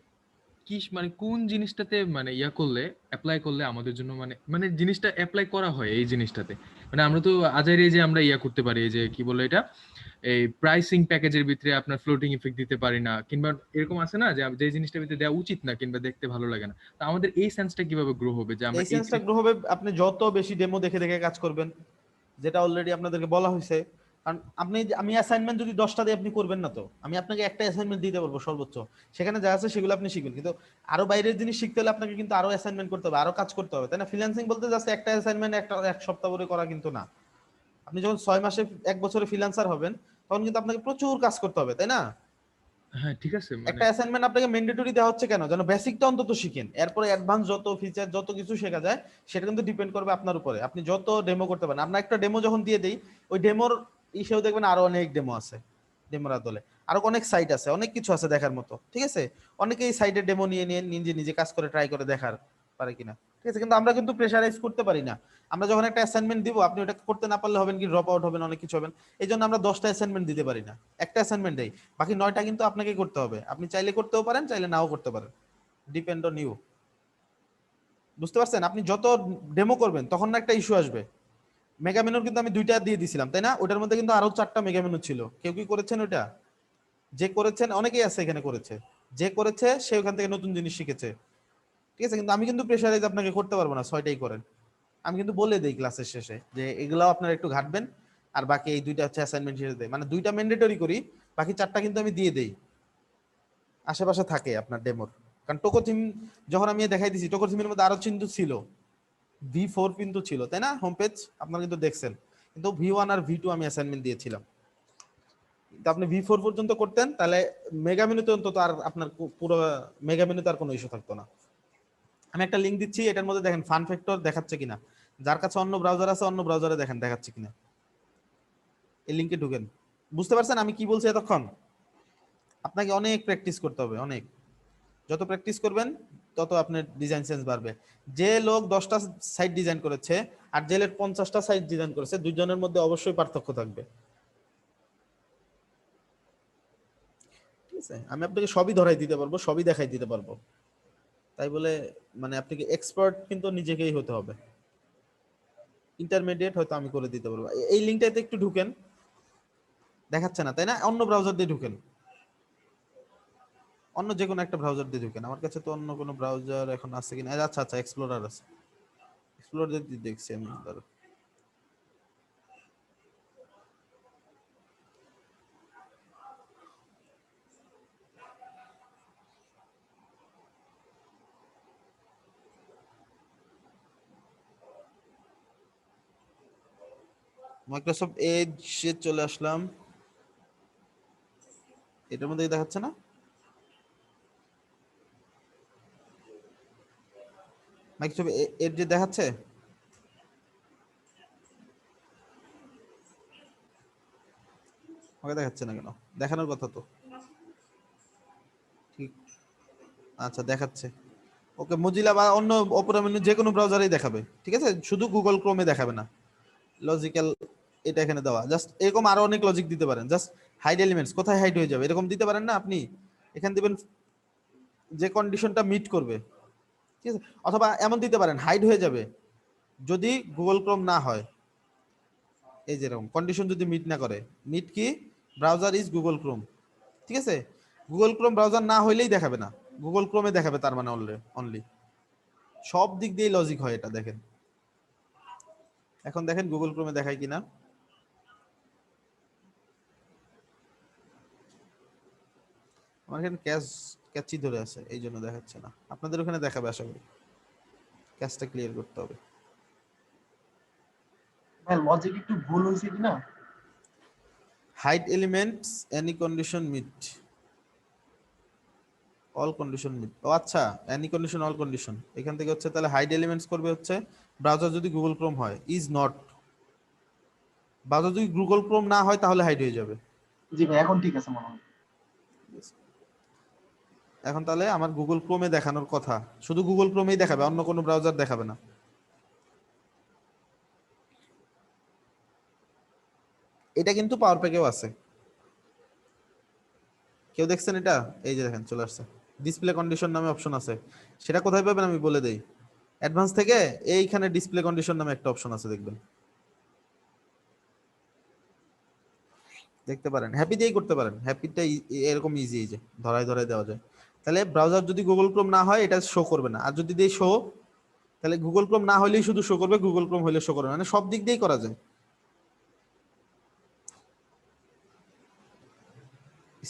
কি, মানে কোন জিনিসটাতে মানে ইয়া করলে, অ্যাপ্লাই করলে আমাদের জন্য মানে মানে জিনিসটা অ্যাপ্লাই করা হয় এই জিনিসটাতে। মানে আমরা তো আজাইরে যে আমরা ইয়া করতে পারি, এই যে কি বলে এটা, এই প্রাইসিং প্যাকেজের ভিতরে আপনার ফ্লোটিং ইফেক্ট দিতে পারি না, কিংবা এরকম আছে না যে যে জিনিসটার ভিতরে দেওয়া উচিত না কিংবা দেখতে ভালো লাগে না। তো আমাদের এই সেন্সটা কিভাবে গ্রো হবে যে আমরা এই এই সেন্সটা গ্রো হবে আপনি যত বেশি ডেমো দেখে দেখে কাজ করবেন, যেটা অলরেডি আপনাদেরকে বলা হয়েছে। কারণ আপনি আমি অ্যাসাইনমেন্ট যদি 10টা দিয়ে আপনি করবেন না, তো আমি আপনাকে একটা অ্যাসাইনমেন্ট দিতে পারবো সর্বোচ্চ, সেখানে যা আছে সেগুলো আপনি শিখবেন। কিন্তু আরো বাইরের জিনিস শিখতে হলে আপনাকে কিন্তু আরো অ্যাসাইনমেন্ট করতে হবে, আরো কাজ করতে হবে, তাই না? ফ্রিল্যান্সিং বলতে জাস্ট একটা অ্যাসাইনমেন্ট একটা এক সপ্তাহ করে করা কিন্তু না। আপনি যখন 6 মাসে 1 বছরে ফ্রিল্যান্সার হবেন তখন কিন্তু আপনাকে প্রচুর কাজ করতে হবে, তাই না? হ্যাঁ ঠিক আছে, মানে একটা অ্যাসাইনমেন্ট আপনাকে ম্যান্ডেটরি দেওয়া হচ্ছে কেন? যেন বেসিকটা অন্তত শিখেন, এরপরে অ্যাডভান্স যত ফিচার যত কিছু শেখা যায় সেটা কিন্তু ডিপেন্ড করবে আপনার উপরে, আপনি যত ডেমো করতে পারেন। আমরা একটা ডেমো যখন দিয়ে দেই, ওই ডেমোর ইসেও দেখবেন আরো অনেক ডেমো আছে, ডেমোর আদলে আরো অনেক সাইট আছে, অনেক কিছু আছে দেখার মতো, ঠিক আছে? অনেকে এই সাইটের ডেমো নিয়ে নিয়ে নিজে নিজে কাজ করে ট্রাই করে দেখার পারে কিনা, ঠিক আছে? কিন্তু আমরা কিন্তু প্রেশারাইজ করতে পারি না। আমরা যখন একটা অ্যাসাইনমেন্ট দিব, আপনি ওটা করতে না পারলে হবেন কি, ড্রপ আউট হবেন, অনেক কিছু হবেন। এই জন্য আমরা 10টা অ্যাসাইনমেন্ট দিতে পারি না, একটা অ্যাসাইনমেন্ট দেই, বাকি 9টা কিন্তু আপনাকে করতে হবে। আপনি চাইলে করতেও পারেন, চাইলে নাও করতে পারেন, ডিপেন্ড অন ইউ। বুঝতে পারছেন? আপনি যত ডেমো করবেন তখন না একটা ইস্যু আসবে। মেগা মেনুর কিন্তু আমি 2টা দিয়ে দিছিলাম, তাই না? ওটার মধ্যে কিন্তু আরো 4টা মেগা মেনু ছিল। কেউ কি করেছেন ওটা? যে করেছেন অনেকেই আছে এখানে করেছে, যে করেছে সে ওখান থেকে নতুন জিনিস শিখেছে, ঠিক আছে? কিন্তু আমি কিন্তু প্রেশারাইজ আপনাকে করতে পারবো না 6টাই করেন। আমি কিন্তু বলে দেই ক্লাসের শেষে যে এগুলাও আপনারা একটু ঘাটবেন, আর বাকি এই 2টা হচ্ছে অ্যাসাইনমেন্ট হিসেবে দেয়, মানে 2টা ম্যান্ডেটরি করি, বাকি 4টা কিন্তু আমি দিয়ে দেই, আশেপাশে থাকে আপনার ডেমোর। কারণ টোকো থিম যখন আমি দেখাই দিছি, টোকো থিমের মধ্যে আরো কিন্তু ছিল, V4 কিন্তু ছিল, তাই না? হোম পেজ আপনারা কিন্তু দেখছেন, কিন্তু V1 আর V2 আমি অ্যাসাইনমেন্ট দিয়েছিলাম। কিন্তু আপনি V4 পর্যন্ত করতেন তাহলে মেগা মেনুতে অন্তত আর আপনার পুরো মেগা মেনুতে আর কোনো ইস্যু থাকতো না। আমি একটা লিংক দিচ্ছি, এটার মধ্যে দেখেন ফান ফ্যাক্টর দেখাচ্ছে কিনা, যার কাছে অন্য ব্রাউজার আছে অন্য ব্রাউজারে দেখেন দেখাচ্ছে কিনা, এই লিংকে ঢুকেন। বুঝতে পারছেন আমি কি বলছি এতক্ষণ? আপনাকে অনেক প্র্যাকটিস করতে হবে, অনেক। যত প্র্যাকটিস করবেন তত আপনার ডিজাইন সেন্স বাড়বে। যে লোক 10টা সাইট ডিজাইন করেছে আর যে লোক 50টা সাইট ডিজাইন করেছে, দুইজনের মধ্যে অবশ্যই পার্থক্য থাকবে, ঠিক আছে? আমি আপনাকে সবই ধরাই দিতে পারবো, সবই দেখাই দিতে পারবো, তাই বলে মানে আপনাকে এক্সপার্ট কিন্তু নিজেকেই হতে হবে। ইন্টারমিডিয়েট হয়তো আমি করে দিতে পারবো। এই লিংকটাতে একটু ঢুকেন, দেখাচ্ছে না তাই না? অন্য ব্রাউজার দিয়ে ঢুকেন, অন্য যে কোনো একটা ব্রাউজার দিয়ে ঢুকেন। আমার কাছে তো অন্য কোনো ব্রাউজার এখন আছে কিনা, আচ্ছা আচ্ছা এক্সপ্লোরার আছে, এক্সপ্লোরার দিয়ে দেখছি আমি। মাইক্রোসফট এজ চলে আসলাম, এটার মধ্যে দেখাচ্ছে না? মাইক্রোসফট এজ যে দেখাচ্ছে, আমাকে দেখাচ্ছে না কেন? দেখানোর কথা তো, ঠিক আচ্ছা দেখাচ্ছে। ওকে, মজিলা বা অন্য অপেরা মেনু যে কোনো ব্রাউজারেই দেখাবে, ঠিক আছে? শুধু গুগল ক্রোমে দেখাবে না। লজিক্যাল এটা এখানে দেওয়া, জাস্ট এরকম আরো অনেক লজিক দিতে পারেন। জাস্ট হাইড এলিমেন্টস কোথায় হাইড হয়ে যাবে এরকম দিতে পারেন না আপনি? এখানে দিবেন যে কন্ডিশনটা মিট করবে, ঠিক আছে? অথবা এমন দিতে পারেন হাইড হয়ে যাবে যদি গুগল ক্রোম না হয়, এই যেরকম কন্ডিশন যদি মিট না করে। মিট কি? ব্রাউজার ইজ গুগল ক্রোম, ঠিক আছে? গুগল ক্রোম ব্রাউজার না হইলেই দেখাবে না, গুগল ক্রোমে দেখাবে, তার মানে অনলি। সব দিক দিয়ে লজিক হয় এটা, দেখেন এখন দেখেন গুগল ক্রোমে দেখায় কিনা। আমার এখানে ক্যাচই ধরে আছে, এই জন্য দেখাচ্ছে না। আপনাদের ওখানে দেখাবে, আশা করি। ক্যাচটা ক্লিয়ার করতে হবে। ভাই লজিক একটু ভুল হয়েছে কিনা? Hide elements any condition meet, all condition meet. ও আচ্ছা, এনি কন্ডিশন অল কন্ডিশন, এখান থেকে হচ্ছে তাহলে হাইড এলিমেন্টস করবে হচ্ছে ব্রাউজার যদি গুগল ক্রোম হয়, ইজ নট। ব্রাউজার যদি গুগল ক্রোম না হয় তাহলে হাইড হয়ে যাবে। জি ভাই এখন ঠিক আছে মনে হয়। এখন তাহলে আমার গুগল ক্রোমে দেখানোর কথা, শুধু গুগল ক্রোমেই দেখাবে, অন্য কোনো ব্রাউজার দেখাবে না। এটা কিন্তু পাওয়ার প্যাকেও আছে, কেউ দেখছেন এটা? এই যে দেখেন চলে আসছে, ডিসপ্লে কন্ডিশন নামে অপশন আছে। সেটা কোথায় পাবেন আমি বলে দেই, অ্যাডভান্স থেকে এইখানে ডিসপ্লে কন্ডিশন নামে একটা অপশন আছে, দেখবেন, দেখতে পারেন। হ্যাপি দিয়েই করতে পারেন, হ্যাপিটা এরকম ইজি, এই যে ধরায় ধরায় দেওয়া যায়। তাহলে ব্রাউজার যদি গুগল ক্রোম না হয় এটা শো করবে না, আর যদি দেই শো, তাহলে গুগল ক্রোম না হলেই শুধু শো করবে, গুগল ক্রোম হলে শো করবে না, মানে সব দিক দিয়েই করা যায়।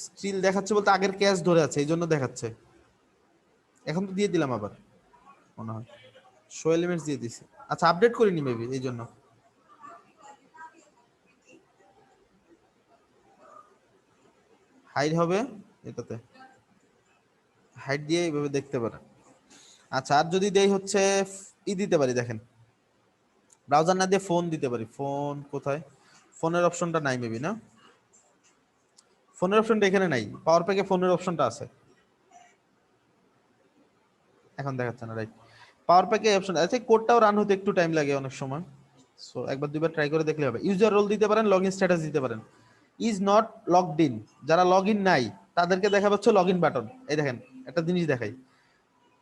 স্টিল দেখাচ্ছে বলতে আগের ক্যাচ ধরে আছে, এই জন্য দেখাচ্ছে। এখন তো দিয়ে দিলাম আবার মনে হয়, শো এলিমেন্টস দিয়ে দিছি। আচ্ছা আপডেট করিনি মেবি, এই জন্য। হাইড হবে এটাতে, হাইড দিয়ে এইভাবে দেখতে পারেন। আচ্ছা আর যদি দেই হচ্ছে দিতে পারি, দেখেন ব্রাউজার না দিয়ে ফোন দিতে পারি। ফোন কোথায়? ফোনের অপশনটা নাই মেবি, না ফোনের অপশনটা এখানে নাই, পাওয়ার প্যাকে ফোনের অপশনটা আছে, এখন দেখাচ্ছে না, রাইট। পাওয়ার প্যাকে অপশন আছে, কোডটাও রান হতে একটু টাইম লাগে অনেক সময়, সো একবার দুইবার ট্রাই করে দেখলে হবে। ইউজার রোল দিতে পারেন, লগইন স্ট্যাটাস দিতে পারেন। ইজ নট লগড ইন, যারা লগ ইন নাই তাদেরকে দেখাবে হচ্ছে লগ ইন বাটন। এই দেখেন একটা জিনিস দেখাই,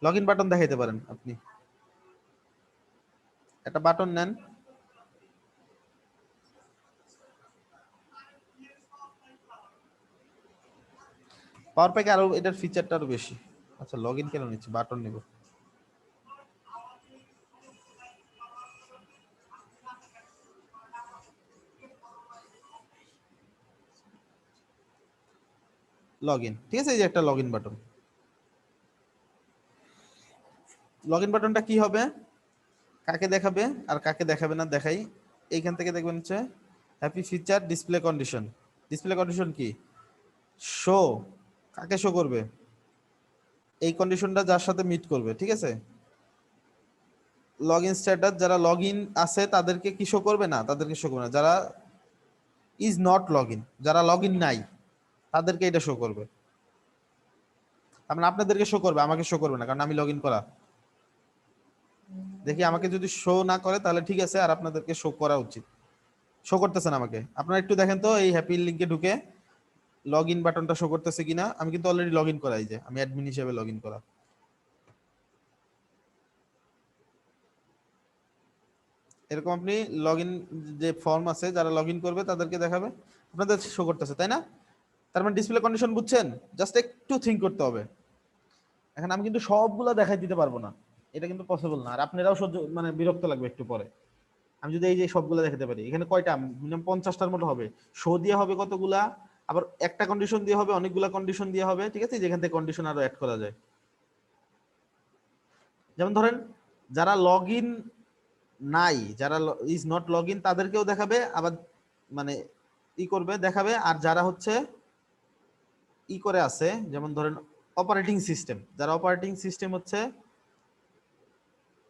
লগ ইন বাটন দেখাইতে পারেন আপনি, একটা বাটন নেন, পাওয়ার প্যাকে আরো এটার ফিচারটা আরো বেশি। আচ্ছা লগ ইন কেন নিচ্ছি, বাটন নিব। লগ ইন, ঠিক আছে, এই যে একটা log in button. Log in বাটনটা কি হবে, কাকে দেখাবে আর কাকে দেখাবে না দেখাই। এইখান থেকে দেখবেন হচ্ছে happy feature display condition. Display condition কি? শো, কাকে শো করবে? এই কন্ডিশনটা যার সাথে মিট করবে, ঠিক আছে। লগ ইন স্ট্যাটাস, যারা লগ ইন আছে তাদেরকে কি শো করবে না, তাদেরকে শো করবে না। যারা ইজ নট লগ ইন, যারা লগ ইন নাই তাদেরকে এটা শো করবে। মানে আপনাদেরকে শো করবে, আমাকে শো করবে না, কারণ আমি লগ ইন করা। দেখি আমাকে যদি শো না করে তাহলে ঠিক আছে, আর আপনাদেরকে শো করা উচিত। শো করতেছেন আমাকে, আপনারা একটু দেখেন তো এই হ্যাপি লিংকে ঢুকে লগ ইন বাটনটা শো করতেছে কিনা। আমি কিন্তু অলরেডি লগ ইন করা, এই যে আমি অ্যাডমিন হিসেবে লগ ইন করা। এরকম আপনি লগ ইন যে ফর্ম আছে, যারা লগ ইন করবে তাদেরকে দেখাবে, আপনাদের শো করতেছে, তাই না? তার মানে ডিসপ্লে কন্ডিশন বুঝছেন? জাস্ট একটু থিঙ্ক করতে হবে। এখন আমি কিন্তু সবগুলো দেখাই দিতে পারবো না, এটা কিন্তু পসিবল না, আর আপনারাও সহ্য মানে বিরক্ত লাগবে একটু পরে। আমি যদি এই যে সবগুলো দেখাতে পারি, এখানে কয়টা মিনিমাম 50টার মতো হবে। শো দিয়ে হবে কতগুলা, আবার একটা কন্ডিশন দিয়ে হবে, অনেকগুলা কন্ডিশন দিয়ে হবে, ঠিক আছে, যেখান থেকে কন্ডিশন আরো অ্যাড করা যায়। যেমন ধরেন যারা লগ ইন নাই, যারা ইজ নট লগ ইন তাদেরকেও দেখাবে, আবার মানে ই করবে দেখাবে। আর যারা হচ্ছে ই করে আছে, যেমন ধরেন অপারেটিং সিস্টেম, যারা অপারেটিং সিস্টেম হচ্ছে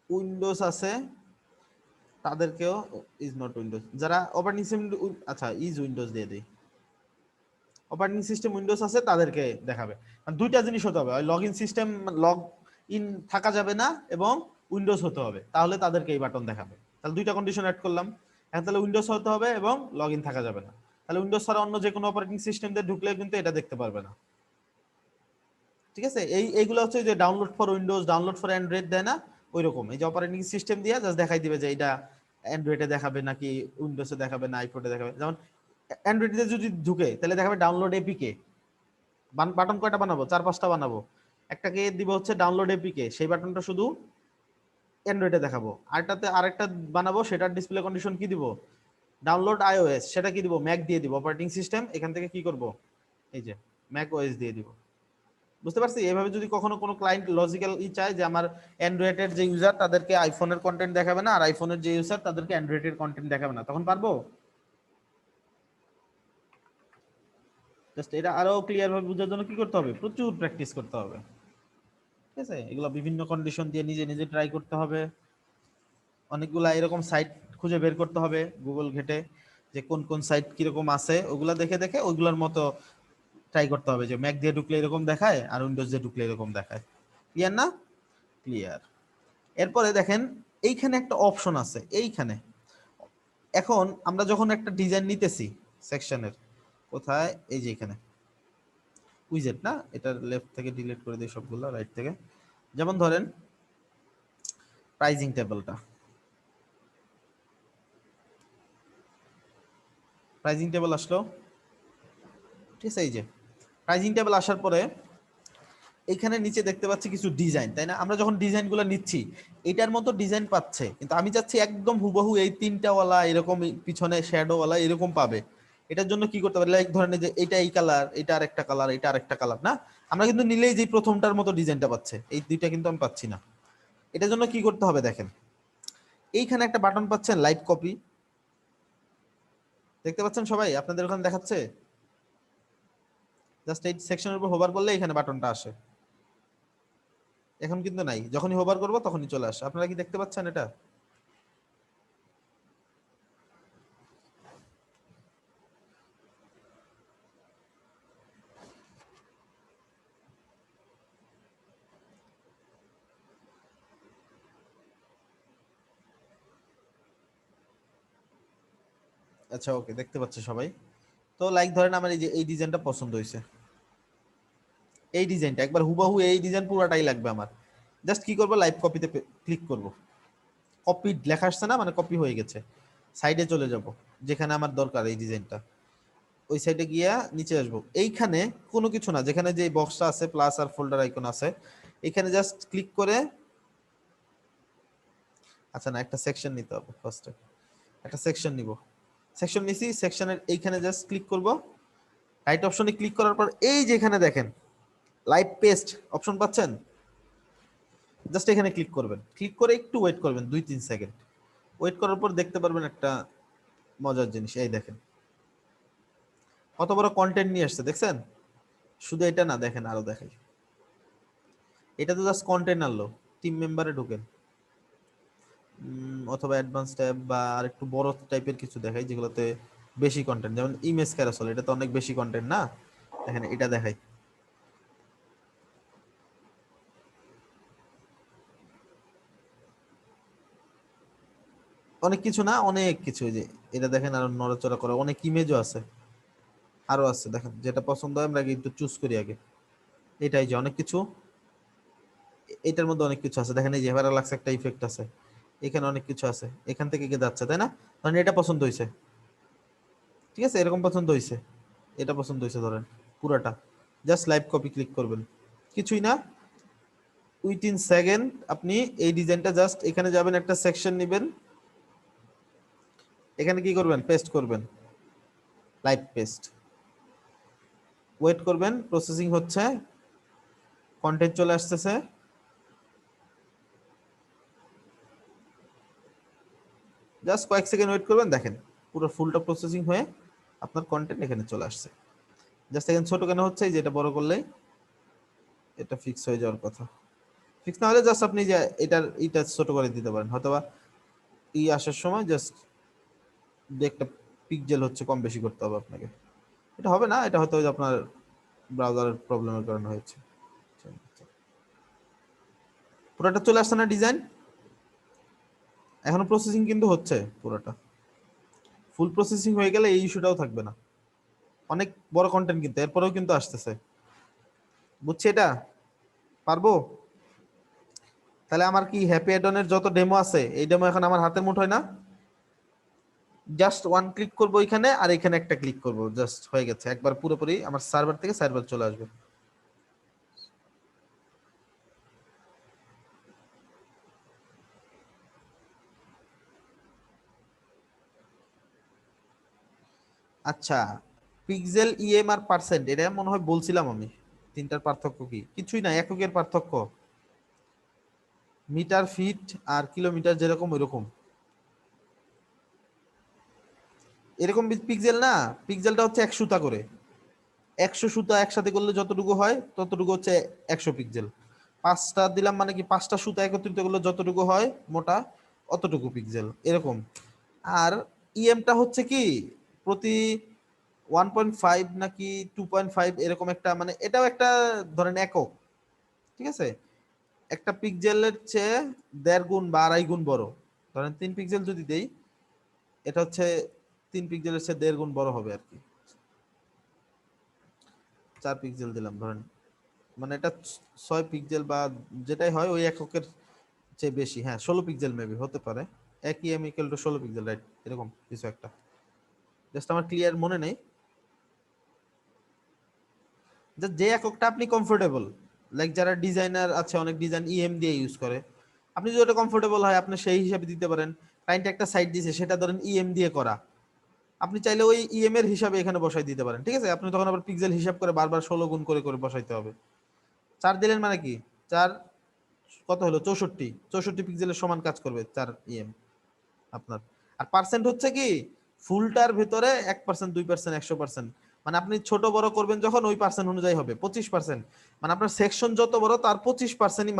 উইন্ডোজ আছে তাদেরকেও, ইজ নট উইন্ডোজ যারা অপারেটিং সিস্টেম, আচ্ছা ইজ উইন্ডোজ দিয়ে দিই, অপারেটিং সিস্টেম উইন্ডোজ আছে তাদেরকে দেখাবে। মানে দুইটা জিনিস হতে হবে, log in system log in থাকা যাবে না এবং উইন্ডোজ হতে হবে, তাহলে তাদেরকে এই বাটন দেখাবে। তাহলে দুইটা কন্ডিশন অ্যাড করলাম। এখন তাহলে উইন্ডোজ হতে হবে এবং লগ ইন থাকা যাবে না, তাহলে উইন্ডোজ ছাড়া অন্য যে কোনো অপারেটিং সিস্টেম দিয়ে ঢুকলে কিন্তু এটা দেখতে পারবে না, ঠিক আছে। এইগুলো হচ্ছে যে download for Windows, download for Android দেয় না, ওই রকম এই যে অপারেটিং সিস্টেম দিয়ে জাস্ট দেখাই দিবে যে এটা অ্যান্ড্রয়েডে দেখাবে নাকি উইন্ডোজে দেখাবে না আইফোনে দেখাবে। যেমন অ্যান্ড্রয়েডে যদি ঢুকে তাহলে দেখাবে ডাউনলোড এপিকে, বাটন কয়টা বানাবো, 4-5টা বানাবো। একটাকে দিব হচ্ছে ডাউনলোড এপিকে, সেই বাটনটা শুধু অ্যান্ড্রয়েডে দেখাবো, আরটাতে আরেকটা বানাবো, সেটার ডিসপ্লে কন্ডিশন কি দিব, ডাউনলোড আইওএস, সেটা কি দিব, ম্যাক দিয়ে দিব অপারেটিং সিস্টেম, এখান থেকে কি করব, এই যে ম্যাক ওএস দিয়ে দিব। বুঝতে পারছি? এইভাবে যদি কখনো কোনো ক্লায়েন্ট লজিক্যাল চায় যে আমার অ্যান্ড্রয়েডের যে ইউজার তাদেরকে আইফোনের কন্টেন্ট দেখাবে না, আর আইফোনের যে ইউজার তাদেরকে অ্যান্ড্রয়েডের কন্টেন্ট দেখাবে না, তখন পারবো? জাস্ট এটা আরো ক্লিয়ার ভাবে বোঝার জন্য কি করতে হবে, প্রচুর প্র্যাকটিস করতে হবে। ঠিক আছে, এগুলো বিভিন্ন কন্ডিশন দিয়ে নিজে নিজে ট্রাই করতে হবে। অনেকগুলা এরকম সাইট খুঁজে বের করতে হবে গুগল ঘেটে, যে কোন কোন সাইট কিরকম আছে, ওগুলা দেখে দেখে ওইগুলোর মতো ট্রাই করতে হবে, যে ম্যাক দিয়ে ঢুকলে এরকম দেখায় আর উইন্ডোজ দিয়ে ঢুকলে এরকম দেখায়। ক্লিয়ার না? ক্লিয়ার। এরপরে দেখেন এইখানে একটা অপশন আছে এইখানে। এখন আমরা যখন একটা ডিজাইন নিতেছি সেকশনের, কোথায়, এই যে এখানে উইজেট না, এটা লেফট থেকে ডিলিট করে দিই সবগুলো, রাইট থেকে। যেমন ধরেন প্রাইজিং টেবলটা, প্রাইজিং টেবল আসলো, ঠিক আছে, এই যে প্রাইজিং টেবল আসার পরে এখানে নিচে দেখতে পাচ্ছি কিছু ডিজাইন, তাই না? আমরা যখন ডিজাইনগুলো নিচ্ছি এটার মতো ডিজাইন পাচ্ছে, কিন্তু আমি চাচ্ছি একদম হুবহু এই তিনটা ওয়ালা এরকম পিছনে শ্যাডো ওয়ালা এরকম পাবে। এটার জন্য কি করতে পারি, লাইক ধরেন যে এটা এই কালার, এটা আরেকটা কালার, এটা আরেকটা কালার, না আমরা কিন্তু নিলেই যে প্রথমটার মতো ডিজাইনটা পাচ্ছে, এই দুইটা কিন্তু আমি পাচ্ছি না। এটার জন্য কি করতে হবে দেখেন, এইখানে একটা বাটন পাচ্ছেন লাইভ কপি, দেখতে পাচ্ছেন সবাই? আপনাদের ওখানে দেখাচ্ছে? জাস্ট এই সেকশনের উপর হোভার করলে এখানে বাটনটা আসে। এখন কিন্তু নাই, যখনই হোভার করবো তখনই চলে আসে। আপনারা কি দেখতে পাচ্ছেন এটা? আচ্ছা, ওকে, দেখতে পাচ্ছে সবাই। তো লাইক ধরেন আমার এই যে এই ডিজাইনটা পছন্দ হয়েছে, এই ডিজাইনটা একবার হুবহু এই ডিজাইন পুরাটাই লাগবে আমার। জাস্ট কি করব, লাইভ কপিতে ক্লিক করব, কপি লেখা আসছে না, মানে কপি হয়ে গেছে। সাইডে চলে যাব, যেখানে আমার দরকার এই ডিজাইনটা, ওই সাইডে গিয়া নিচে আসবো। এইখানে কোনো কিছু না, যেখানে যে বক্সটা আছে প্লাস আর ফোল্ডার আইকন আছে, এখানে জাস্ট ক্লিক করে, আচ্ছা না, একটা সেকশন নিতে হবে ফার্স্টে, একটা সেকশন নিব। সেকশন নিছি, সেকশনের এইখানে জাস্ট ক্লিক করব, রাইট অপশনে ক্লিক করার পর এই যে এখানে দেখেন লাইভ পেস্ট অপশন পাচ্ছেন, জাস্ট এখানে ক্লিক করবেন, ক্লিক করে একটু ওয়েট করবেন 2-3 সেকেন্ড। ওয়েট করার পর দেখতে পারবেন একটা মজার জিনিস, এই দেখেন কত বড় কন্টেন্ট নিয়ে আসছে, দেখছেন? শুধু এটা না, দেখেন আরো দেখাই, এটা তো জাস্ট কন্টেন্ট আনলো। টিম মেম্বারে ঢুকেন, অথবা অ্যাডভান্স ট্যাব বা আর একটু বড় টাইপের কিছু দেখাই, যেগুলোতে বেশি কন্টেন্ট, যেমন ইমেজ ক্যারাসেল, এটা তো অনেক বেশি কন্টেন্ট না, দেখেন এটা দেখাই। অনেক কিছু না, অনেক কিছু, যে এটা দেখেন আরো নড়াচড়া করে, অনেক ইমেজও আছে, আরো আছে, দেখেন যেটা পছন্দ হয় আমরা একটু চুজ করি আগে। এটাই যে অনেক কিছু, এটার মধ্যে অনেক কিছু আছে, দেখেন এই যে প্যারালাক্স একটা ইফেক্ট আছে, এখানে অনেক কিছু আছে, এখান থেকে কে যাচ্ছে, তাই না? ধরেন এটা পছন্দ হয়েছে, ঠিক আছে, এরকম পছন্দ হয়েছে, এটা পছন্দ হয়েছে, ধরেন পুরাটা, জাস্ট লাইভ কপি ক্লিক করবেন, কিছুই না, উইথিন সেকেন্ড আপনি এই ডিজাইনটা জাস্ট এখানে যাবেন, একটা সেকশন নেবেন, এখানে কি করবেন, পেস্ট করবেন, লাইভ পেস্ট, ওয়েট করবেন, প্রসেসিং হচ্ছে, কন্টেন্ট চলে আসতেছে, জাস্ট কয়েক সেকেন্ড ওয়েট করবেন, দেখেন পুরো ফুলটা প্রসেসিং হয়ে আপনার কন্টেন্ট এখানে চলে আসছে। জাস্ট এখানে ছোট কেন হচ্ছে, এই যে এটা বড় করলেই এটা ফিক্স হয়ে যাওয়ার কথা, ফিক্স না হলে জাস্ট আপনি যে এটা ছোট করে দিতে পারেন, হয়তোবা এই আসার সময় জাস্ট একটা পিক্সেল হচ্ছে কম বেশি করতে হবে আপনাকে, এটা হবে না, এটা হয়তো আপনার ব্রাউজারের প্রবলেমের কারণে হয়েছে। পুরোটা চলে আসছে না ডিজাইন, এখনো প্রসেসিং কিন্তু হচ্ছে, পুরোটা ফুল প্রসেসিং হয়ে গেলে এই ইস্যুটাও থাকবে না। অনেক বড় কন্টেন্ট কিন্তু এরপরেও কিন্তু আসতেছে, বুঝছি এটা পারবো। তাহলে আমার কি হ্যাপি অ্যাডনের যত ডেমো আছে, এই ডেমো এখন আমার হাতের মুঠোয় না, জাস্ট ওয়ান ক্লিক করবো এখানে, আর এখানে একটা ক্লিক করবো, জাস্ট হয়ে গেছে, একবার পুরোপুরি আমার সার্ভার থেকে সার্ভার চলে আসবে। আচ্ছা, পিক্সেল, ইএম আর পার্সেন্ট, এটা মনে হয় বলছিলাম আমি। তিনটার পার্থক্য কি? কিছুই না, এককের পার্থক্য। মিটার, ফিট আর কিলোমিটার যেরকম ওইরকম। এরকম পিক্সেল না, পিক্সেলটা হচ্ছে 1 সুতা করে। 100 সুতা একসাথে করলে যতটুকু হয় ততটুকু হচ্ছে 100 পিক্সেল। 5টা দিলাম মানে কি 5টা সুতা একত্রিত করলে যতটুকু হয় মোটা অতটুকু পিক্সেল, এরকম। আর ইএমটা হচ্ছে কি প্রতি 1.5 নাকি 2.5 এরকম একটা, মানে এটাও একটা ধরেন একক, ঠিক আছে। একটা পিক্সেলের চেয়ে 1.5 গুণ বা 2.5 গুণ বড়। ধরেন 3 পিক্সেল যদি দেই, এটা হচ্ছে 3 পিক্সেলের চেয়ে 1.5 গুণ বড় হবে আর কি। 4 পিক্সেল দিলাম ধরেন, মানে এটা 6 পিক্সেল বা যেটাই হয় ওই এককের চেয়ে বেশি। হ্যাঁ 16 পিক্সেল মেবি হতে পারে। একই M equal to 16 pixel, right, এরকম কিছু একটা। জাস্ট আমার ক্লিয়ার মনে নেই। যে এককটা আপনি কমফোর্টেবল, লাইক যারা ডিজাইনার আছে অনেক ডিজাইন ইএম দিয়ে ইউজ করে, আপনি যদি ওটা কমফোর্টেবল হয় আপনি সেই হিসাবে দিতে পারেন। ক্লায়েন্ট একটা সাইট দিয়েছে সেটা ধরেন ইএম দিয়ে করা, আপনি চাইলে ওই ইএম এর হিসাবে এখানে বসাই দিতে পারেন, ঠিক আছে। আপনি তখন আবার পিক্সেল হিসাব করে বারবার 16 গুণ করে করে বসাইতে হবে। 4 দিলেন মানে কি 4 কত হলো 64 পিক্সেলের সমান কাজ করবে 4 ইএম আপনার। আর পার্সেন্ট হচ্ছে কি ফুলটার ভিতরে 1%, 2%, 100%, মানে আপনি ছোট বড় করবেন যখন ওই পার্সেন্ট অনুযায়ী হবে। 25%, মানে আপনার সেকশন যত বড় তার 25%ই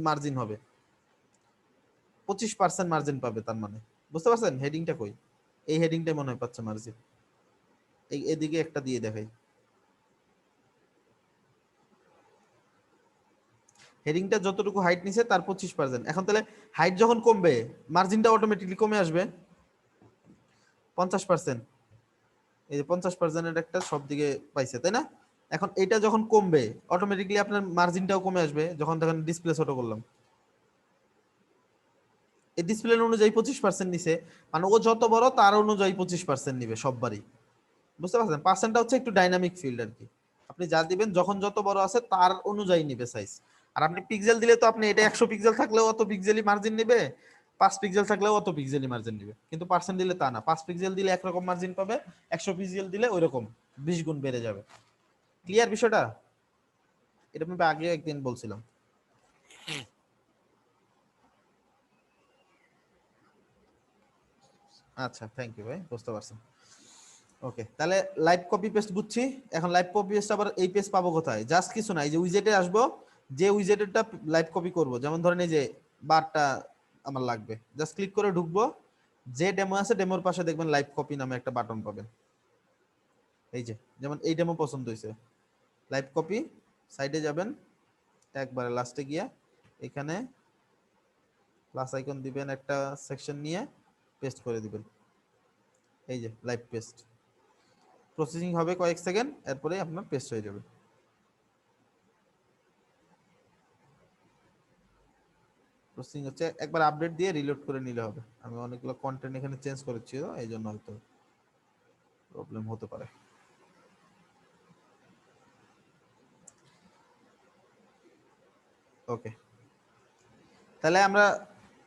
মার্জিন হবে। 25% মার্জিন পাবে তার মানে, বুঝতে পারছেন? হেডিংটা কই? এই হেডিংটাই মনে হয় পাচ্ছে মার্জিন। এই এদিকে একটা দিয়ে দেখাই, হেডিংটা যতটুকু হাইট নিছে তার 25%। এখন তাহলে হাইট যখন কমবে মার্জিনটা অটোমেটিকলি কমে আসবে 50%। এই যে 50% একটা সব দিকে পাইছে, তাই না? এখন এটা যখন কমবে অটোমেটিকলি আপনার মার্জিনটাও কমে আসবে। যখন দেখেন ডিসপ্লে ছোট করলাম, এই ডিসপ্লে অনুযায়ী 25% নিছে, মানে ও যত বড় তার অনুযায়ী 25% নিবে সববারই, বুঝতে পারছেন? পার্সেন্টটা হচ্ছে একটু ডাইনামিক ফিল্ড আর কি। আপনি যা দিবেন যখন যত বড় আছে তার অনুযায়ী নিবে সাইজ। আর আপনি পিক্সেল দিলে তো আপনি এটা 100 পিক্সেল থাকলেও অত পিক্সেলই মার্জিন নিবে, 5 পিক্সেল থাকলেও অত পিক্সেলই মার্জিন নিবে। কিন্তু পার্সেন্ট দিলে তা না, 5 পিক্সেল দিলে একরকম মার্জিন পাবে, 100 পিক্সেল দিলে ওইরকম 20 গুণ বেড়ে যাবে। ক্লিয়ার বিষয়টা? এটা আমি আগে একদিন বলছিলাম। আচ্ছা, থ্যাংক ইউ ভাই, বুঝতে পারছেন। ওকে, তাহলে লাইভ কপি পেস্ট বুঝছি। এখন লাইভ কপি পেস্ট আবার এই পেজ পাবো কোথায়? জাস্ট কিছু না, এই যে উইজেটে আসবো, যে উইজেটেরটা লাইভ কপি করব, যেমন ধরেন এই যে বারটা আমার লাগবে, জাস্ট ক্লিক করে ঢুকবো, যে ডেমো আছে ডেমোর পাশে দেখবেন লাইভ কপি নামে একটা বাটন পাবেন। এই যে যেমন এই ডেমো পছন্দ হয়েছে, লাইভ কপি, সাইডে যাবেন, একবারে লাস্টে গিয়া এখানে প্লাস আইকন দিবেন, একটা সেকশন নিয়ে পেস্ট করে দিবেন। এই যে লাইভ পেস্ট, প্রসেসিং হবে কয়েক সেকেন্ড, এরপরে আপনার পেস্ট হয়ে যাবে। প্রসেসিং হচ্ছে, একবার আপডেট দিয়ে রিলোড করে নিলে হবে। আমি অনেকগুলো কন্টেন্ট এখানে চেঞ্জ করেছি তো এই জন্য হয়তো প্রবলেম হতে পারে। ওকে, তাহলে আমরা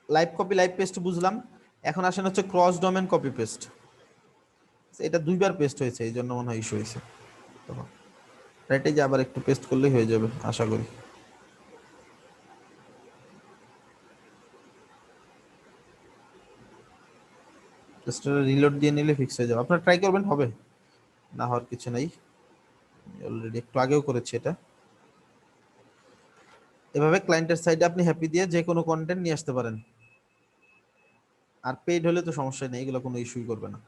লাইভ কপি লাইভ পেস্ট বুঝলাম। এখন আসেন হচ্ছে ক্রস ডোমেন কপি পেস্ট। এটা দুইবার পেস্ট হয়েছে এই জন্য মনে হয় ইস্যু হয়েছে। রাইটে যে আবার একটু পেস্ট করলেই হয়ে যাবে আশা করি। জাস্ট রিলোড দিয়ে নিলে ফিক্স হয়ে যাবে। আপনারা ট্রাই করবেন, হবে, না হওয়ার কিছু নাই। অলরেডি একটু আগেও করেছি এটা। এভাবে ক্লায়েন্টের সাইডে আপনি হ্যাপি দিয়ে যে কোনো কন্টেন্ট নিয়ে আসতে পারেন। আর পেইড হলে তো সমস্যা নেই, এগুলো কোনো ইস্যুই করবে না।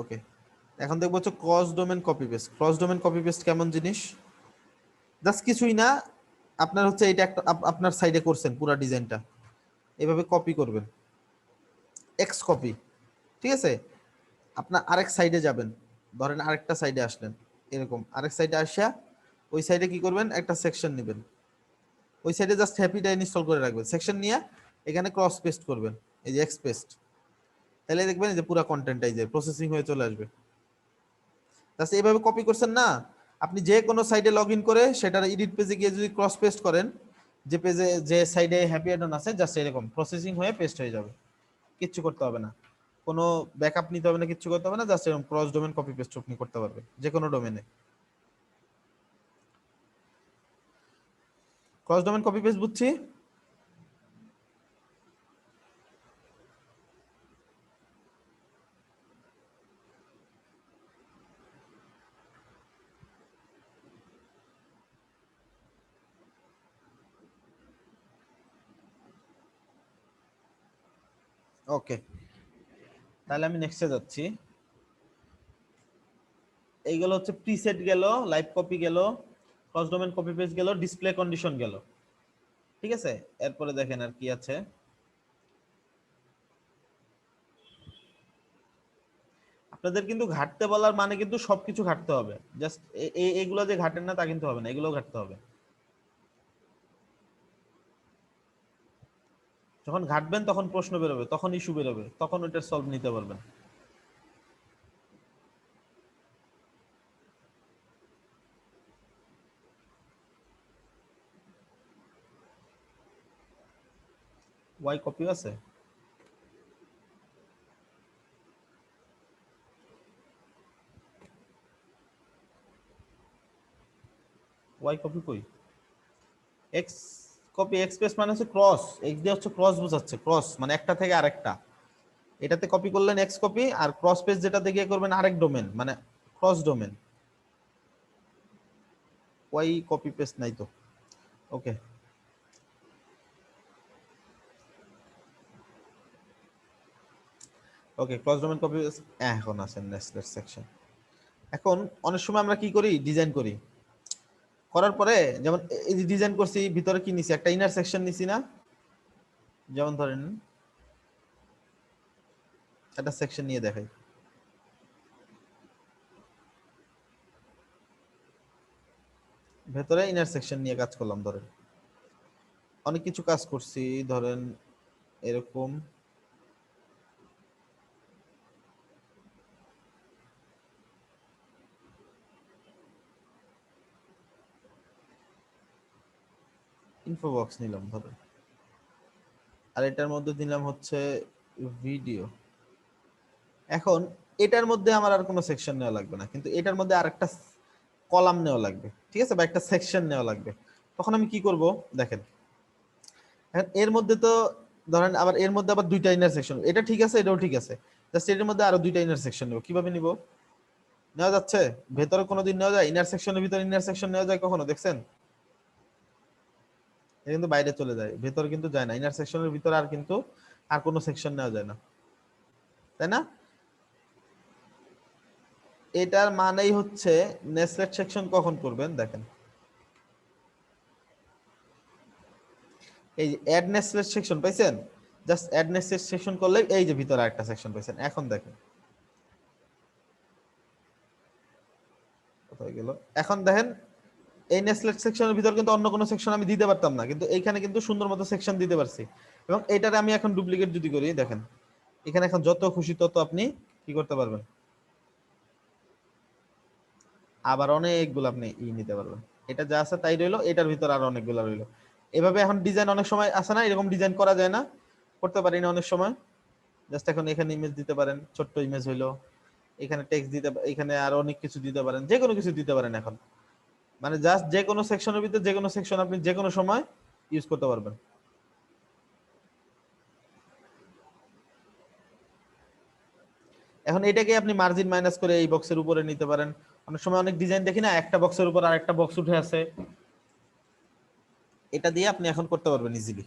ওকে, এখন দেখবো হচ্ছে cross domain copy paste. Cross domain copy paste কেমন জিনিস? জাস্ট কিছুই না, আপনার হচ্ছে এটা একটা আপনার সাইডে করছেন পুরো ডিজাইনটা, এভাবে কপি করবেন, এক্স কপি, ঠিক আছে। আপনার আরেক সাইডে যাবেন, ধরেন আরেকটা সাইডে আসলেন, এরকম আরেক সাইডে আসা, ওই সাইডে কি করবেন, একটা সেকশন নেবেন, ওই সাইডে জাস্ট হ্যাপিটা ইনস্টল করে রাখবেন, সেকশন নিয়ে এখানে ক্রস পেস্ট করবেন, এই যে এক্স পেস্ট, তাহলে দেখবেন যে পুরো কন্টেন্টটাই যে প্রসেসিং হয়ে চলে আসবে। জাস্ট এইভাবে কপি করছেন না, আপনি যে কোনো সাইডে লগ ইন করে সেটার এডিট পেজে গিয়ে যদি ক্রস পেস্ট করেন, যে পেজে যে সাইডে হ্যাপি অ্যাড অন আছে জাস্ট এরকম প্রসেসিং হয়ে পেস্ট হয়ে যাবে, কিচ্ছু করতে হবে না। কোনো ব্যাকআপ নিতে হবে না, কিছু করতে হবে না, জাস্ট এরকম ক্রস ডোমেন কপি পেস্ট আপনি করতে পারবেন যে কোনো ডোমেনে। ক্রস ডোমেন কপি পেস্ট বুঝছি। ওকে, তাহলে আমি নেক্সটে যাচ্ছি। এইগুলো হচ্ছে প্রিসেট গেল, লাইভ কপি গেল, ক্রস ডোমেন কপি পেস্ট গেল, ডিসপ্লে কন্ডিশন গেল। ঠিক আছে, এরপরে দেখেন আর কি আছে। আপনাদের কিন্তু ঘাটতে বলার মানে কিন্তু সবকিছু ঘাটতে হবে, জাস্ট এগুলো যে ঘাটেন না তা কিন্তু হবে না, এগুলোও ঘাটতে হবে। যখন ঘাটবেন তখন প্রশ্ন বেরোবে, তখন ইস্যু বেরোবে, তখন ওইটার সলভ নিতে পারবেন। ওয়াই কপি আছে? ওয়াই কপি কই? এক্স কপি এক্সপ্রেস মানে হচ্ছে ক্রস, এক্স দিয়ে হচ্ছে ক্রস বোঝাচ্ছে, ক্রস মানে একটা থেকে আরেকটা। এটাতে কপি করলেন এক্স কপি, আর ক্রস পেজ যেটাতে গিয়ে করবেন আরেক ডোমেন, মানে cross domain. Y copy paste নাই তো। Okay, okay, cross domain copy এখন আছে নেস্টেড সেকশন। এখন অনেক সময় আমরা কি করি, ডিজাইন করি, করার পরে যেমন এই যে ডিজাইন করছি, ভিতরে কি নিছি, একটা ইনার সেকশন নিছি না? যেমন ধরেন একটা সেকশন নিয়ে দেখাই, ভেতরে ইনার সেকশন নিয়ে কাজ করলাম, ধরেন অনেক কিছু কাজ করছি, ধরেন এরকম ইনফো বক্স নিলাম ধরেন, আর এটার মধ্যে দিলাম হচ্ছে ভিডিও। এখন এটার মধ্যে আমার আর কোনো সেকশন নেওয়া লাগবে না, কিন্তু এটার মধ্যে আরেকটা কলাম নেওয়া লাগবে, ঠিক আছে, বা একটা সেকশন নেওয়া লাগবে। তখন আমি কি করব দেখেন, এখন এর মধ্যে তো ধরেন আবার এর মধ্যে আবার দুইটা ইনার সেকশন, এটা ঠিক আছে, এটাও ঠিক আছে, জাস্ট এর মধ্যে আরো দুইটা ইনার সেকশন নেব। কিভাবে নিব? নেওয়া যাচ্ছে? ভেতরে কোনোদিন নেওয়া যায়? ইনার সেকশনের ভিতরে ইনার সেকশন নেওয়া যায় কখনো দেখছেন? এটা কিন্তু বাইরে চলে যায়, ভেতরে কিন্তু যায় না। ইনার সেকশনের ভিতরে আর কিন্তু আর কোনো সেকশন নেওয়া যায় না, তাই না? এটার মানেই হচ্ছে নেস্টেড সেকশন কখন করবেন দেখেন, এই যে অ্যাড নেস্টেড সেকশন পাইছেন, জাস্ট অ্যাড নেস্টেড সেকশন করলে এই যে ভিতরে আরেকটা সেকশন পাইছেন। এখন দেখেন কোথায় গেল, এখন দেখেন এই নেস্টেড সেকশনের ভিতর কিন্তু অন্য কোনো সেকশন আমি দিতে পারতাম না, কিন্তু এইখানে কিন্তু সুন্দর মতো সেকশন দিতে পারছি। এবং এটারে আমি এখন ডুপ্লিকেট যদি করি দেখেন, এখানে এখন যত খুশি তত আপনি কি করতে পারবেন, আবার অনেকগুলো আপনি নিতে পারবেন। এটা যা আছে তাই রইলো, এটার ভিতর আরো অনেকগুলো রইলো। এভাবে এখন ডিজাইন অনেক সময় আসে না, এরকম ডিজাইন করা যায় না, করতে পারি না অনেক সময়। জাস্ট এখন এখানে ইমেজ দিতে পারেন, ছোট্ট ইমেজ হইলো, এখানে টেক্সট দিতে, এখানে আরো অনেক কিছু দিতে পারেন, যে কোনো কিছু দিতে পারেন এখন। মানে জাস্ট যে কোনো সেকশনের ভিতরে যে কোনো সেকশন আপনি যে কোনো সময় ইউজ করতে পারবেন। এখন এটাকে আপনি মার্জিন মাইনাস করে এই বক্সের উপরে নিতে পারেন। অনেক সময় অনেক ডিজাইন দেখি না, একটা বক্সের উপর আরেকটা বক্স উঠে আছে, এটা দিয়ে আপনি এখন করতে পারবেন ইজিলি।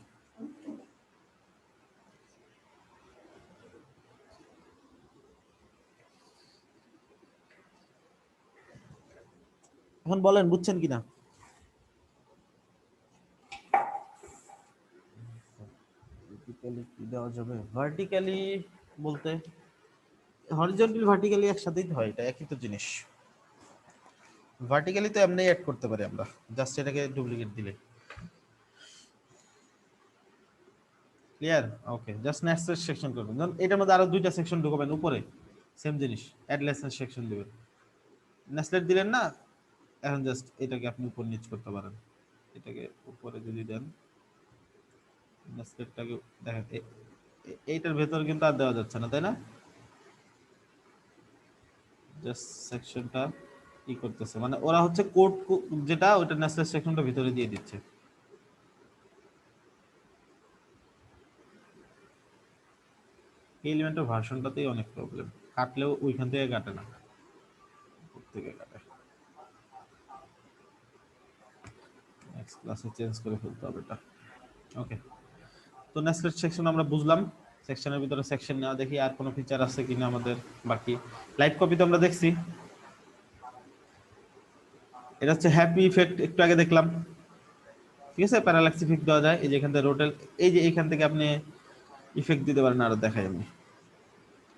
এখন বলেন বুঝছেন কিনা? ভার্টিক্যালি কি দেওয়া যাবে? ভার্টিক্যালি বলতে হরিজন্টাল ভার্টিক্যালি একসাথেই তো হয়, এটা একই তো জিনিস। ভার্টিক্যালি তো এমনি অ্যাড করতে পারি আমরা, জাস্ট এটাকে ডুপ্লিকেট দিলে। ক্লিয়ার? ওকে, জাস্ট নেক্সট সেকশন করবেন, ধরুন এটার মধ্যে আরো দুইটা সেকশন ঢুকাবেন উপরে, সেম জিনিস, অ্যাড লেসন সেকশন দিবেন, নেস্টেড দিলেন না, এখন জাস্ট এটাকে আপনি উপর নিচ করতে পারেন। এটাকে উপরে যদি দেন, নেস্টেডটাকে দেখেন এইটার ভেতর কিন্তু আর দেওয়া যাচ্ছে না, তাই না? জাস্ট সেকশনটা কি করতেছে, মানে ওরা হচ্ছে কোড যেটা ওটা নেসলেস সেকশনটা ভিতরে দিয়ে দিচ্ছে। এই এলিমেন্টের ভার্সনটাতেই অনেক প্রবলেম, কাটলেও ওইখান থেকে কাটে না, থেকে কাটে। নেক্সট ক্লাসে চেঞ্জ করে ফেলতে হবে এটা। ওকে, তো নেসলেস সেকশন আমরা বুঝলাম। সেকশনের ভিতরে সেকশন নেওয়া, দেখি আর কোনো ফিচার আছে কিনা আমাদের বাকি। লাইভ কপি তো আমরা দেখছি, এটা হচ্ছে হ্যাপি ইফেক্ট, একটু আগে দেখলাম। ঠিক আছে, প্যারালাক্স ইফেক্ট দেওয়া যায়, এই যে এখান থেকে রোটেল, এই যে এইখান থেকে আপনি ইফেক্ট দিতে পারেন, আরো দেখাই আমি।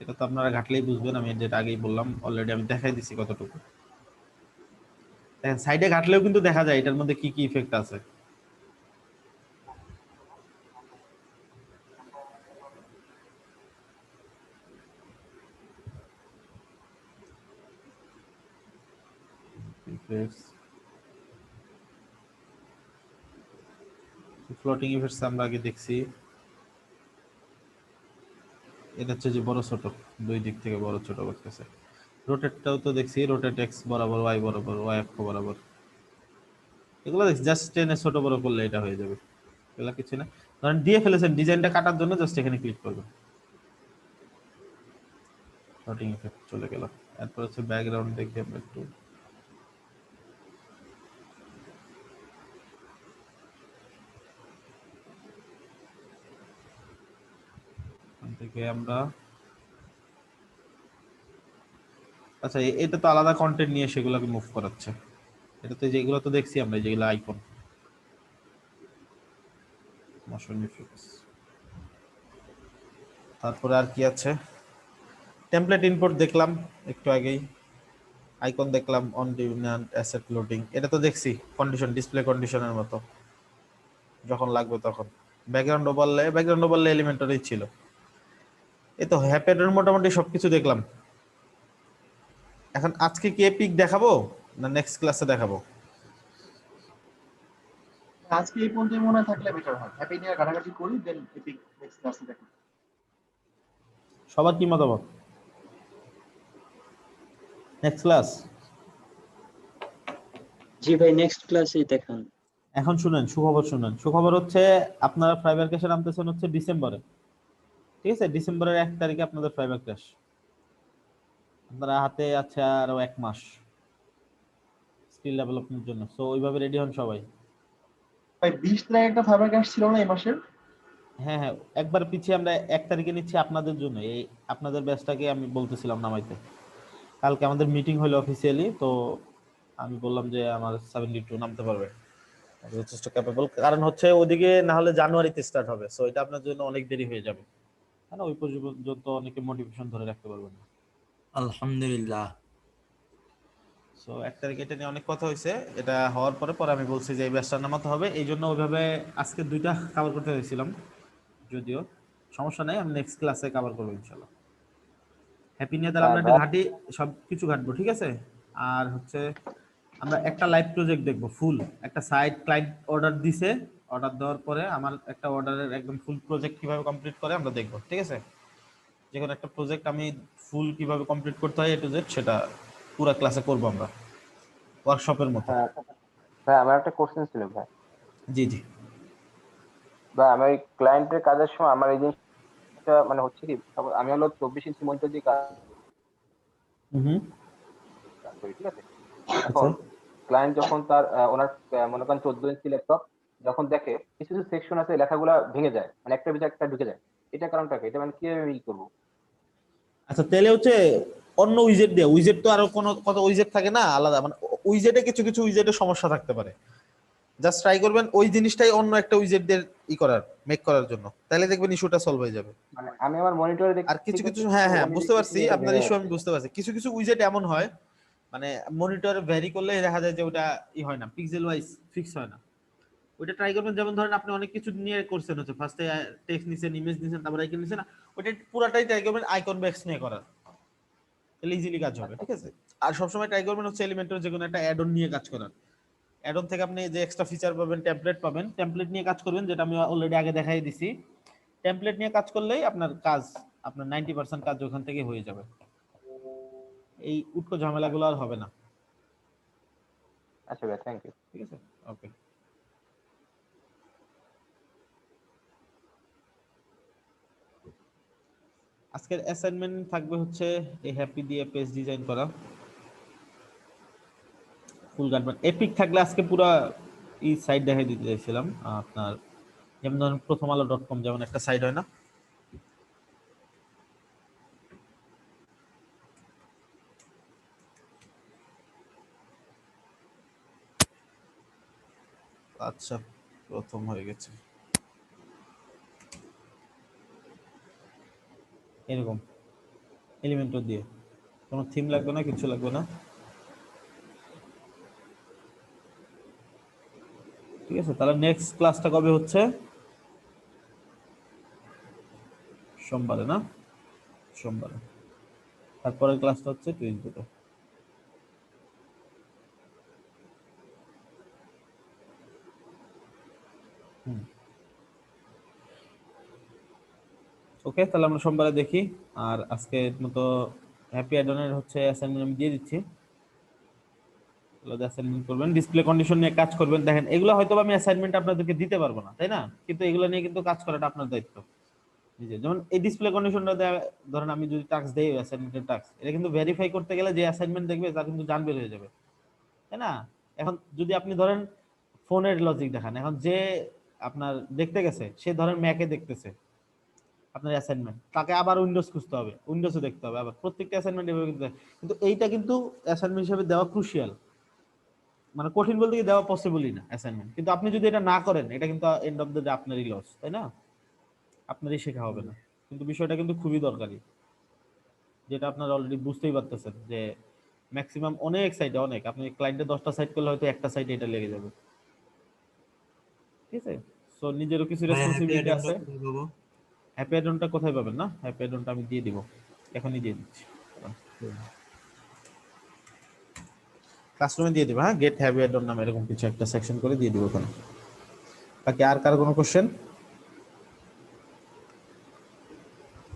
এটা তো আপনারা ঘাটলেই বুঝবেন, আমি যেটা আগেই বললাম অলরেডি, আমি দেখাই দিছি কতটুকু। দেখেন সাইডে ঘাটলেও কিন্তু দেখা যায় এটার মধ্যে কি কি ইফেক্ট আছে। ফ্লোটিং ইফেক্টস আমরা আগে দেখছি, এটা হচ্ছে যে বড় ছোট, দুই দিক থেকে বড় ছোট করতেছে। রোটেটটাও তো দেখছি, রোটেট এক্স বরাবর, ওয়াই বরাবর, ওয়াই অক্ষ বরাবর, এগুলো দেখছি। জাস্ট টেনে ছোট বড় করলে এটা হয়ে যাবে, এগুলো কিছু না। ধরেন দিয়ে ফেলেছেন, ডিজাইনটা কাটার জন্য জাস্ট এখানে ক্লিক করবেন, ফ্লোটিং ইফেক্ট চলে গেল। এরপর হচ্ছে ব্যাকগ্রাউন্ড দেখি আমরা একটু, থেকে আমরা, আচ্ছা এটা তো আলাদা কন্টেন্ট নিয়ে সেগুলোকে মুভ করাচ্ছে। এটা তো যেগুলো তো দেখছি আমরা, যেগুলো আইকন, মোশন ইফেক্টস। তারপরে আর কি আছে, টেমপ্লেট ইনপুট দেখলাম একটু আগেই, আইকন দেখলাম, অন ডিমান্ড অ্যাসেট লোডিং, এটা তো দেখছি কন্ডিশন, ডিসপ্লে কন্ডিশনের মতো, যখন লাগবে তখন। ব্যাকগ্রাউন্ড ওভারলে এলিমেন্টারই ছিল। এই তো হ্যাপেডের মোটামুটি সবকিছু দেখলাম। এখন আজকে কি এপিক দেখাবো না নেক্সট ক্লাসে দেখাবো? আজকে এই পর্যন্ত মনে হয় থাকলে বেটার হয়, হ্যাপি নিয়ে ঘাটাঘাটি করি, দেন এপিক নেক্সট ক্লাসে দেখি। সবার কি মতামত? Next class? জি ভাই, নেক্সট ক্লাসেই দেখান। এখন শুনেন, সুখবর শুনেন। সুখবর হচ্ছে আপনারা ফাইবার ক্যাশে নামতেছেন হচ্ছে ডিসেম্বরে, ঠিক আছে? ডিসেম্বরের 1 তারিখে আপনাদের ফাইবার ক্যাশ, আপনারা হাতে আছে আরো 1 মাস স্কিল ডেভেলপমেন্টের জন্য। সো ওইভাবে রেডি হন সবাই। ভাই 20 তারিখ একটা ফাইবার ক্যাশ ছিল না এই মাসের? হ্যাঁ হ্যাঁ, একবার পিছিয়ে আমরা 1 তারিখে নিচ্ছি আপনাদের জন্য, এই আপনাদের ব্যাচটাকে আমি বলতেছিলাম নামাইতে। কালকে আমাদের মিটিং হলো অফিসিয়ালি, তো আমি বললাম যে আমার 72 নামতে পারবে, যথেষ্ট ক্যাপেবল। কারণ হচ্ছে ওদিকে না হলে জানুয়ারিতে স্টার্ট হবে, সো এটা আপনার জন্য অনেক দেরি হয়ে যাবে, মানে ওই পর্যন্ত অনেকে মোটিভেশন ধরে রাখতে পারবেন না। আলহামদুলিল্লাহ। সো 1 তারিখে এটা নিয়ে অনেক কথা হয়েছে, এটা হওয়ার পরে আমি বলছি যে এই ব্যাচটা নামাতে হবে, এই জন্য ওইভাবে আজকে 2টা কভার করতে হয়েছিলাম, যদিও সমস্যা নেই, আমি নেক্সট ক্লাসে কভার করবো ইনশাল্লাহ। হ্যাপি নিয়ে তাহলে আমরা একটা ঘাটি, সব কিছু ঘাটবো, ঠিক আছে? আর হচ্ছে আমরা একটা লাইভ প্রজেক্ট দেখবো, ফুল একটা সাইট ক্লায়েন্ট অর্ডার দিছে, অর্ডার দেওয়ার পরে আমার একটা অর্ডারের একদম ফুল প্রজেক্ট কিভাবে কমপ্লিট করে আমরা দেখবো, ঠিক আছে? যে কোনো একটা প্রজেক্ট আমি ফুল কিভাবে কমপ্লিট করতে হয় এ টু জেড, সেটা পুরো ক্লাসে করবো আমরা, ওয়ার্কশপের মতো। ভাই আমার একটা কোশ্চেন ছিল ভাই। জি জি ভাই আমার ক্লায়েন্টের কাজের সময় আমার এই জিনিসটা মানে হচ্ছে কি, আমি হলো 24 ইঞ্চি মনিটর দিয়ে কাজ করি, ঠিক আছে? এখন ক্লায়েন্ট যখন তার ওনার মনে করেন 14 ইঞ্চি ল্যাপটপ যখন দেখে, কিছু কিছু সেকশন আছে লেখাগুলা ভেঙে যায়, মানে একটা ভিতরে একটা ঢুকে যায়, এটা কারণটা কি? এটা মানে কিভাবে মিল করবো? আচ্ছা, তাহলে হচ্ছে অন্য উইজেট দিয়ে, উইজেট তো আরো কত উইজেট থাকে না আলাদা, মানে উইজেটে কিছু কিছু উইজেটে সমস্যা থাকতে পারে, জাস্ট ট্রাই করবেন ওই জিনিসটাই অন্য একটা উইজেট দিয়ে মেক করার জন্য, তাহলে দেখবেন ইস্যুটা সলভ হয়ে যাবে। মানে আমি আমার মনিটরে দেখি আর কিছু কিছু, হ্যাঁ হ্যাঁ বুঝতে পারছি আপনার ইস্যু, আমি বুঝতে পারছি। কিছু কিছু উইজেট এমন হয়, মানে মনিটরে ভ্যারি করলে দেখা যায় যে ওটা হয় না, পিক্সেল ওয়াইজ ফিক্স হয় না। ওটা ট্রাই করবেন, যেমন ধরেন আপনি অনেক কিছু নিয়ে করছেন, হচ্ছে ফার্স্টে টেক্সট নিছেন, ইমেজ নিছেন, তারপর আইকন নিছেন, ওটা পুরাটাই ট্রাই করবেন আইকন বেস নিয়ে করার, তাহলে ইজিলি কাজ হবে, ঠিক আছে? আর সবসময় ট্রাই করবেন হচ্ছে এলিমেন্টের যে কোনো একটা অ্যাড অন নিয়ে কাজ করার। অ্যাড অন থেকে আপনি যে এক্সট্রা ফিচার পাবেন, টেমপ্লেট নিয়ে কাজ করবেন, যেটা আমি অলরেডি আগে দেখাই দিছি। টেমপ্লেট নিয়ে কাজ করলেই আপনার 90% কাজ ওখান থেকে হয়ে যাবে। এই উটকো ঝামেলাগুলো আর হবে না। আচ্ছা ভাই, থ্যাংক ইউ। ঠিক আছে, ওকে। আজকের অ্যাসাইনমেন্ট থাকবে হচ্ছে এই হ্যাপি দিয়ে পেজ ডিজাইন করা, ফুল গার্মেন্ট। এপিক থাকলে আজকে পুরো এই সাইট দেখাই দিতে চাইছিলাম আপনার, যেমন ধরুন প্রথম আলো.com যেমন একটা সাইট হয় না, আচ্ছা প্রথম হয়ে গেছে এরকম এলিমেন্টর দিয়ে, কোনো থিম লাগবে না, কিছু লাগবে না। ঠিক আছে, তাহলে নেক্সট ক্লাসটা কবে হচ্ছে? সোমবারে না? সোমবারে। তারপরের ক্লাসটা হচ্ছে টিউসডেতে। ওকে, তাহলে আমরা সোমবারে দেখি। আর আজকের মতো হ্যাপি অ্যাডনের হচ্ছে অ্যাসাইনমেন্ট আমি দিয়ে দিচ্ছি, অ্যাসাইনমেন্ট করবেন, ডিসপ্লে কন্ডিশন নিয়ে কাজ করবেন। দেখেন এগুলো হয়তো আমি অ্যাসাইনমেন্ট আপনাদেরকে দিতে পারবো না, তাই না? কিন্তু এগুলো নিয়ে কিন্তু কাজ করাটা আপনার দায়িত্ব নিজে। যেমন এই ডিসপ্লে কন্ডিশনটা ধরেন আমি যদি টাস্ক দেই, অ্যাসাইনমেন্টের টাস্ক, এটা কিন্তু ভেরিফাই করতে গেলে যে অ্যাসাইনমেন্ট দেখবে তার কিন্তু জান বের হয়ে যাবে, তাই না? এখন যদি আপনি ধরেন ফোনের লজিক দেখান, এখন যে আপনার দেখতে গেছে সে ধরেন ম্যাকে দেখতেছে আপনার অ্যাসাইনমেন্ট, তাকে আবার উইন্ডোজ খুঁজতে হবে, উইন্ডোজে দেখতে হবে, আবার প্রত্যেকটা অ্যাসাইনমেন্ট এভাবে কিন্তু এইটা কিন্তু অ্যাসাইনমেন্ট হিসেবে দেওয়া ক্রুশিয়াল, মানে কঠিন বলতে কি দেওয়া পসিবলই না অ্যাসাইনমেন্ট। কিন্তু আপনি যদি এটা না করেন, এটা কিন্তু এন্ড অফ দ্য ডে আপনারই লস, তাই না? আপনারই শেখা হবে না। কিন্তু বিষয়টা কিন্তু খুবই দরকারি, যেটা আপনারা অলরেডি বুঝতেই পারতেছেন যে ম্যাক্সিমাম অনেক সাইটে, অনেক আপনি ক্লায়েন্টে 10টা সাইট করলে হয়তো একটা সাইটে এটা লেগে যাবে। ঠিক আছে, সো নিজেরও কিছু রেসপন্সিবিলিটি আছে। হ্যাপি অ্যাডনটা কোথায় পাবেন? না, হ্যাপি অ্যাডনটা আমি দিয়ে দিব, এখনই দিয়ে দিচ্ছি, ক্লাসরুমে দিয়ে দিব। হ্যাঁ, গেট হ্যাপি অ্যাডন নামে এরকম কিছু একটা সেকশন করে দিয়ে দিব ওখানে। বাকি আর কার কোনো কোশ্চেন?